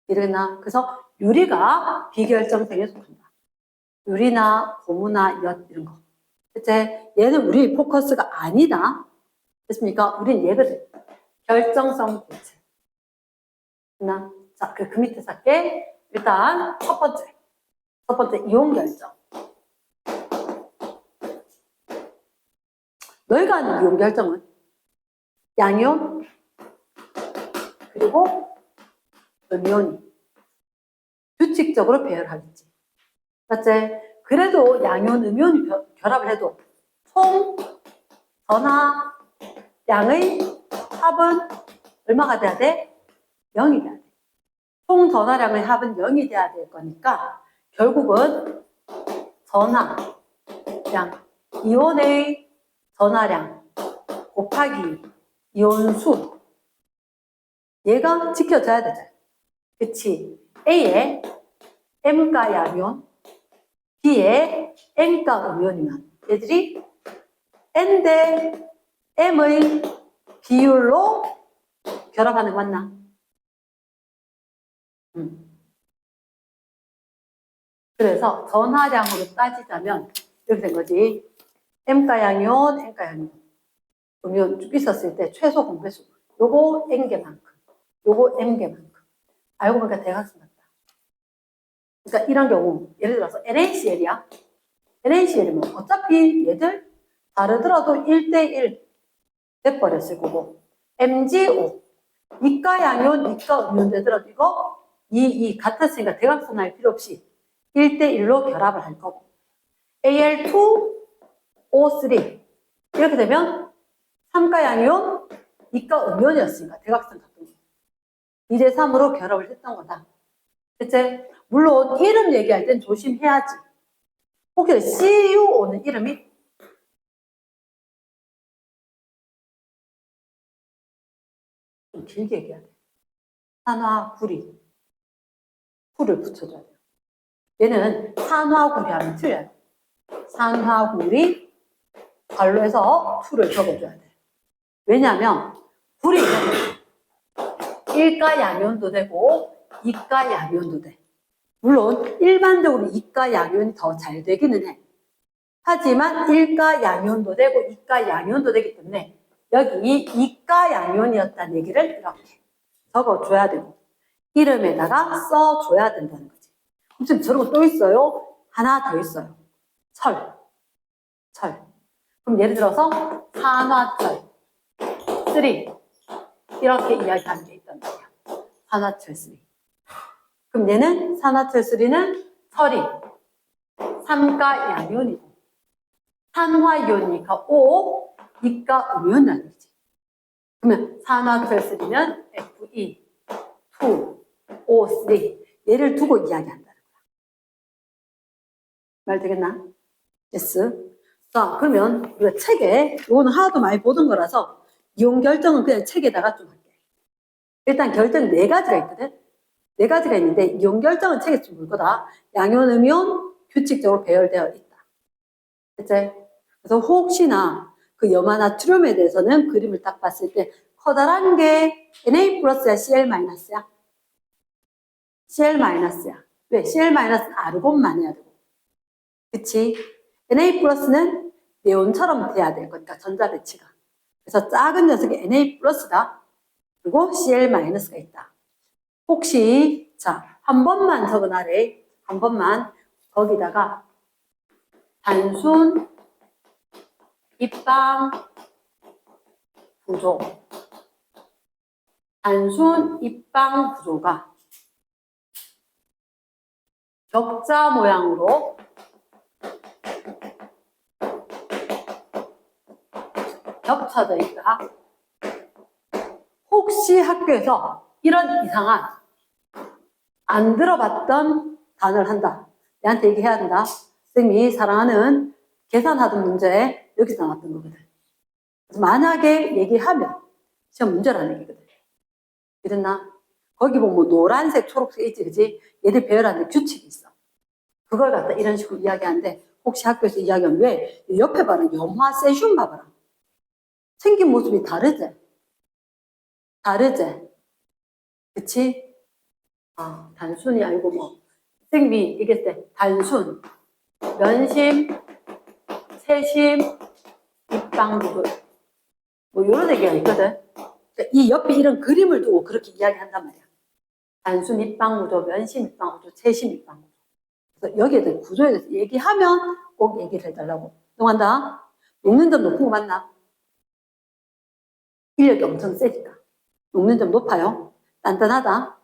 이러나 그래서 유리가 비결정성에 속한다. 유리나 고무나 엿 이런 거. 이제 얘는 우리 포커스가 아니다. 됐습니까? 우린 얘거든. 결정성 고체. 자, 그 밑에서 할게. 일단 첫 번째 이온 결정. 너희가 아는 이온 결정은 양이온 그리고 음이온이 규칙적으로 배열하겠지. 맞지? 그래도 양이온, 음이온이 결합을 해도 총 전하량의 합은 얼마가 돼야 돼? 0이 돼야 돼. 총 전하량의 합은 0이 돼야 될 거니까 결국은 전하량, 이온의 전하량 곱하기 이온수 얘가 지켜져야 되죠. 그치? A에 M가 양이온, B에 N가 음이온이면 얘들이 N 대 M의 비율로 결합하는 거 맞나? 그래서 전하량으로 따지자면 이렇게 된 거지. M가 양이온, N가 양이온. 음이온 쭉 있었을 때 최소 공배수. 요거 N개만큼, 요거 M개만큼. 알고 보니까 대각선 같다. 그러니까 이런 경우 예를 들어서 NaCl이야. NaCl이면 어차피 얘들 다르더라도 1대1 돼버렸을 거고 MgO 이가 양이온, 이가 음이온 되더라도 이거 이 같았으니까 대각선 할 필요 없이 1대1로 결합을 할 거고 Al2O3 이렇게 되면 3가 양이온, 이가 음이온이었으니까 대각선 같은 거 2대3으로 결합을 했던 거다. 대체 물론 이름 얘기할 땐 조심해야지. 혹시 CuO는 이름이 좀 길게 얘기해야 돼. 산화구리. 구를 붙여줘야 돼요. 얘는 산화구리 하면 틀려요. 산화구리 발로 해서 투를 적어줘야 돼. 왜냐하면 구리는 1가 양이온도 되고 2가 양이온도 돼. 물론 일반적으로 2가 양이온이 더 잘 되기는 해. 하지만 1가 양이온도 되고 2가 양이온도 되기 때문에 여기 2가 양이온이었다는 얘기를 이렇게 적어줘야 되고 이름에다가 써줘야 된다는 거지. 지금 저런 거 또 있어요. 하나 더 있어요. 철. 철. 그럼 예를 들어서 산화철 3 이렇게 이야기하는 게 있단 말이야. 산화철 3. 그럼 얘는 산화철 3는 철이 3가 양이온이고 산화이온이니까 O, 2가 음이온이라는 얘기지. 그러면 산화철 3는 Fe, 2O3 얘를 두고 이야기한다는 거야. 말 되겠나? yes. 자, 그러면 우리가 책에 이거는 하나도 많이 보던 거라서 이온 결정은 그냥 책에다가 좀 할게. 일단 결정 4가지가 있거든. 4가지가 있는데 이온 결정은 책에 좀 볼 거다. 양이온, 음이온 규칙적으로 배열되어 있다. 그치? 그래서 혹시나 그 염화나트륨에 대해서는 그림을 딱 봤을 때 커다란 게 Na 플러스야, Cl 마이너스야? Cl 마이너스야. 왜? Cl 마이너스는 아르곤만 해야 되고. 그치? Na 플러스는 네온처럼 돼야 될 거니까 전자 배치가. 그래서 작은 녀석이 Na 플러스다. 그리고 Cl 마이너스가 있다. 혹시 자, 한 번만 적어놔래. 한 번만 거기다가 단순 입방 구조. 단순 입방 구조가 격자 모양으로 겹쳐져 있다. 혹시 학교에서 이런 이상한 안 들어봤던 단어를 한다. 얘한테 얘기해야 된다. 선생님이 사랑하는 계산하던 문제에 여기서 나왔던 거거든. 그래서 만약에 얘기하면 시험 문제라는 얘기거든. 이랬나? 거기 보면 뭐 노란색, 초록색 있지, 그지? 얘들 배열하는 규칙이 있어. 그걸 갖다 이런 식으로 이야기하는데 혹시 학교에서 이야기하면 왜? 옆에 봐라. 염화 세슘 봐봐라. 생긴 모습이 다르지? 다르지? 그치? 아, 단순이 아니고 뭐 선생님이 얘기했을 때 단순, 면심, 세심, 입방구조 뭐 이런 얘기가 있거든. 그러니까 이 옆에 이런 그림을 두고 그렇게 이야기한단 말이야. 단순 입방구조, 면심 입방구조, 세심 입방구조. 그래서 여기에 대한 구조에 대해서 얘기하면 꼭 얘기를 해달라고. 동한다. 녹는 점 높은 거 맞나? 인력이 엄청 세니까. 녹는 점 높아요. 단단하다.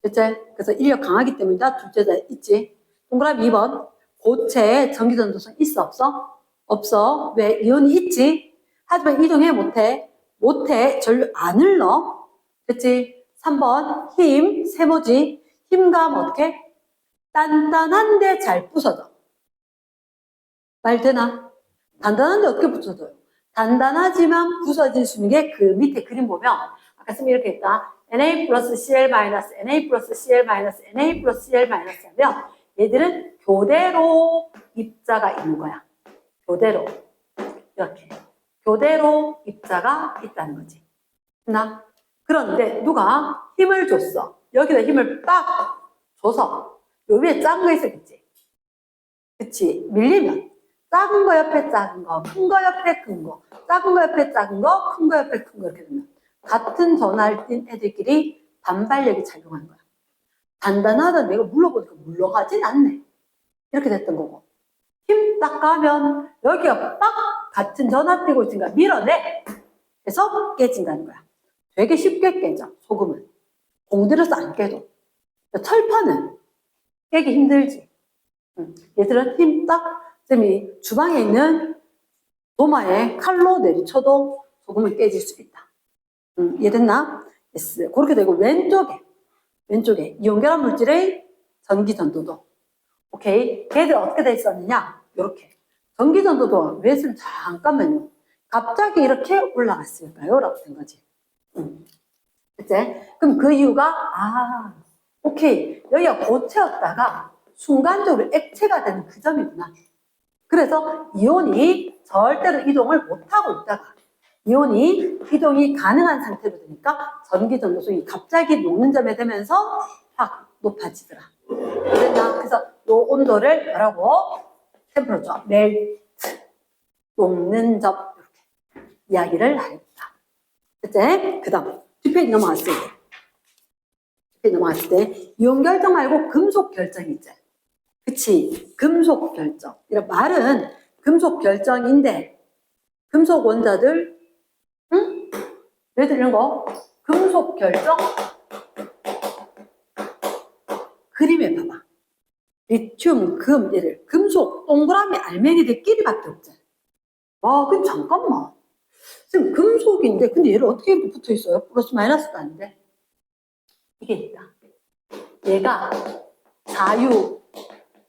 둘째, 그래서 인력 강하기 때문이다. 둘째자 있지. 동그라미 2번. 고체에 전기전도성 있어 없어? 없어. 왜? 이온이 있지. 하지만 이동해 못해. 못해. 전류 안 흘러. 그치? 3번 힘 세모지. 힘감 어떻게? 단단한데 잘 부서져. 말 되나? 단단한데 어떻게 부서져요? 단단하지만 부서질 수 있는 게 그 밑에 그림 보면 아까 선생님이 이렇게 했다. Na 플러스 Cl 마이너스, Na 플러스 Cl 마이너스, Na 플러스 Cl 마이너스 하면 얘들은 교대로 입자가 있는 거야. 교대로. 이렇게. 교대로 입자가 있다는 거지. 나 그런데 누가 힘을 줬어. 여기다 힘을 빡 줘서 요 위에 작은 거 있었겠지. 그치? 밀리면 작은 거 옆에 작은 거, 큰 거 옆에 큰 거, 작은 거 옆에 작은 거, 큰 거 옆에 큰 거 이렇게 되면 같은 전화를 띈 애들끼리 반발력이 작용하는 거야. 단단하다 내가 물러보니까 물러가진 않네. 이렇게 됐던 거고. 힘 딱 가면 여기가 빡 같은 전화 띄고 있으니까 밀어내. 그래서 깨진다는 거야. 되게 쉽게 깨져, 소금은. 공들여서 안 깨도. 철판은 깨기 힘들지. 얘들은 힘 딱, 쌤이 주방에 있는 도마에 칼로 내리쳐도 소금은 깨질 수 있다. 이해됐나? yes. 그렇게 되고, 왼쪽에 이온결합 물질의 전기전도도. 오케이. 걔들 어떻게 돼 있었느냐? 이렇게. 전기전도도 왜 쓰면 잠깐만요. 갑자기 이렇게 올라갔을까요? 라고 된 거지. 그치? 그럼 그 이유가, 오케이. 여기가 고체였다가 순간적으로 액체가 되는 그 점이구나. 그래서 이온이 절대로 이동을 못하고 있다가 이온이 이동이 가능한 상태로 되니까 전기전도성이 갑자기 녹는 점에 되면서 확 높아지더라. 그래서 이 온도를 뭐라고? 템퍼러처, 멜트, 녹는 점 이렇게 이야기를 하였다. 그치? 그 다음 뒷페이지 넘어갔을 때 이온 결정 말고 금속 결정이 있지. 그치? 금속 결정. 이런 말은 금속 결정인데 금속 원자들 예를 들는 거 금속 결정 그림에 봐봐. 리튬, 금, 얘를 금속 동그라미 알맹이들끼리밖에 없지. 와, 근데 잠깐만. 지금 금속인데 근데 얘를 어떻게 이렇게 붙어 있어요? 플러스 마이너스가 아닌데 이게 있다. 얘가 자유,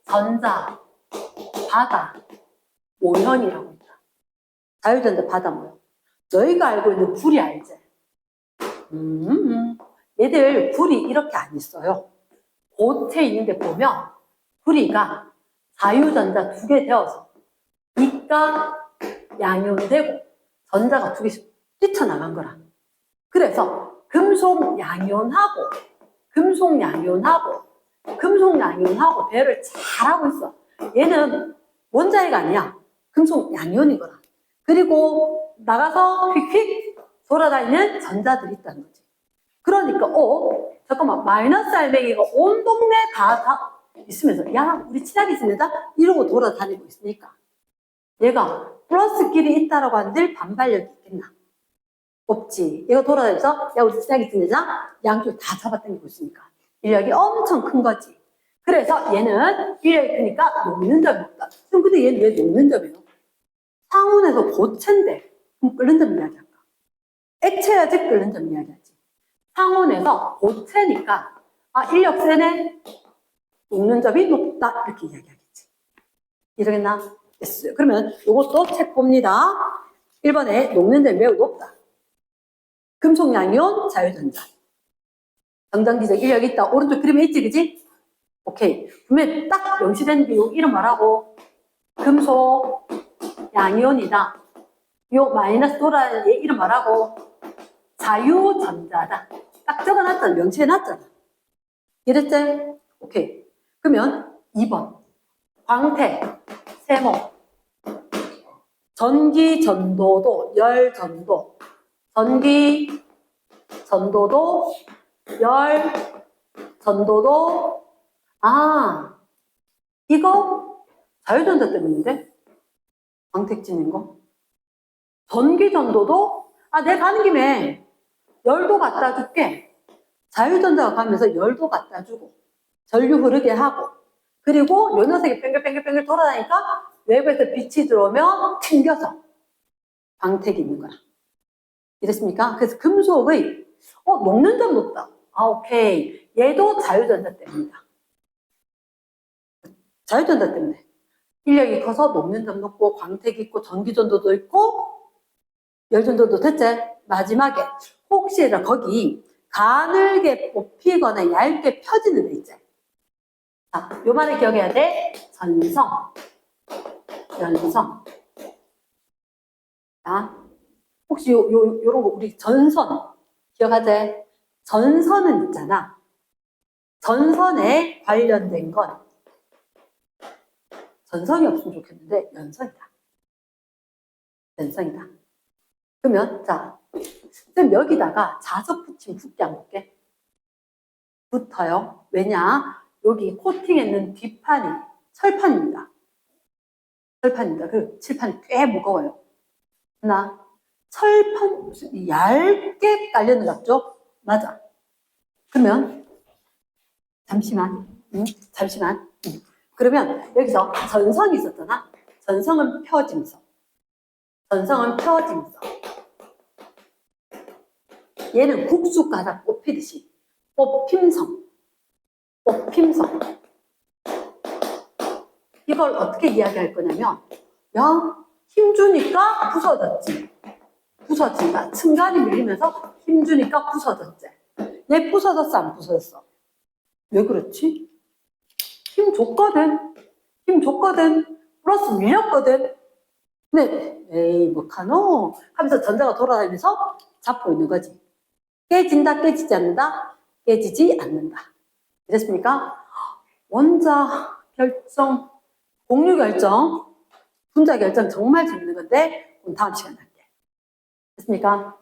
전자, 바다, 모형이라고 있다. 자유전자, 바다, 모형. 너희가 알고 있는 불이 알지? 얘들 불이 이렇게 안 있어요. 고체 있는데 보면 불이가 자유전자 2개 되어서 이가 양이온되고 전자가 2개씩 뛰쳐나간 거라. 그래서 금속 양이온하고 배열을 잘하고 있어. 얘는 원자핵 아니야. 금속 양이온인 거라. 그리고 나가서 휙휙 돌아다니는 전자들이 있다는 거지. 그러니까 잠깐만 마이너스 알맹이가 온 동네 다 있으면서 야 우리 친하게 지내자 이러고 돌아다니고 있으니까 얘가 플러스끼리 있다라고 한들 반발력이 있겠나? 없지. 얘가 돌아다니면서 야 우리 친하게 지내자 양쪽 다 잡아당기고 있으니까 인력이 엄청 큰 거지. 그래서 얘는 인력이 크니까 녹는 점이 없다. 그럼 근데 얘는 왜 녹는 점이에요? 상온에서 고체인데 그럼 끓는 점 이야기할까? 액체야지 끓는 점 이야기하지. 상온에서 고체니까 인력 세네 녹는 점이 높다 이렇게 이야기하겠지. 이러겠나? 됐어요. 그러면 이것도 책 봅니다. 1번에 녹는 점이 매우 높다. 금속 양이온 자유전자. 정전기적 인력이 있다. 오른쪽 그림에 있지, 그지? 오케이. 그러면 딱 명시된 비용 이름 말하고 금속 양이온이다. 요 마이너스 돌아가는 얘 이름 말하고 자유전자다. 딱 적어놨잖아. 명시해놨잖아. 이랬지? 오케이. 그러면 2번. 광택, 세모, 전기 전도도, 열 전도, 전기 전도도, 열 전도도, 이거 자유전자 때문인데? 광택 지는 거? 전기 전도도, 내가 가는 김에 열도 갖다 줄게. 자유전자가 가면서 열도 갖다 주고, 전류 흐르게 하고, 그리고 요 녀석이 뺑글뺑글 돌아다니까 외부에서 빛이 들어오면 튕겨서 광택이 있는 거야. 이랬습니까? 그래서 금속의 녹는 점 높다. 오케이. 얘도 자유전자 때문이다. 자유전자 때문에. 인력이 커서 녹는 점 높고 광택이 있고 전기전도도 있고 열전도도 됐지? 마지막에 혹시나 거기 가늘게 뽑히거나 얇게 펴지는 데 있지? 자, 요만을 기억해야 돼. 전성, 연성. 자, 혹시 요런 거 우리 전선 기억하지? 전선은 있잖아. 전선에 관련된 건 전성이 없으면 좋겠는데 연성이다. 연성이다. 그러면 자, 쌤 여기다가 자석 붙임 붙게 안 볼게. 붙어요. 왜냐? 여기 코팅했는 뒷판이 철판입니다. 철판입니다. 그 칠판이 꽤 무거워요. 철판 무슨 얇게 깔려는 것 같죠? 맞아. 그러면 잠시만. 그러면 여기서 전성이 있었잖아. 전성은 펴짐성. 얘는 국수 가닥 뽑히듯이 뽑힘성. 이걸 어떻게 이야기할 거냐면 힘주니까 부서진다. 층간이 밀리면서 힘주니까 부서졌지. 얘 부서졌어 안 부서졌어? 왜 그렇지? 힘 줬거든. 플러스 밀렸거든. 근데 에이 뭐카노 하면서 전자가 돌아다니면서 잡고 있는 거지. 깨진다 깨지지 않는다? 깨지지 않는다. 이랬습니까? 원자 결정, 공유 결정, 분자 결정 정말 재밌는 건데 다음 시간에 할게. 됐습니까?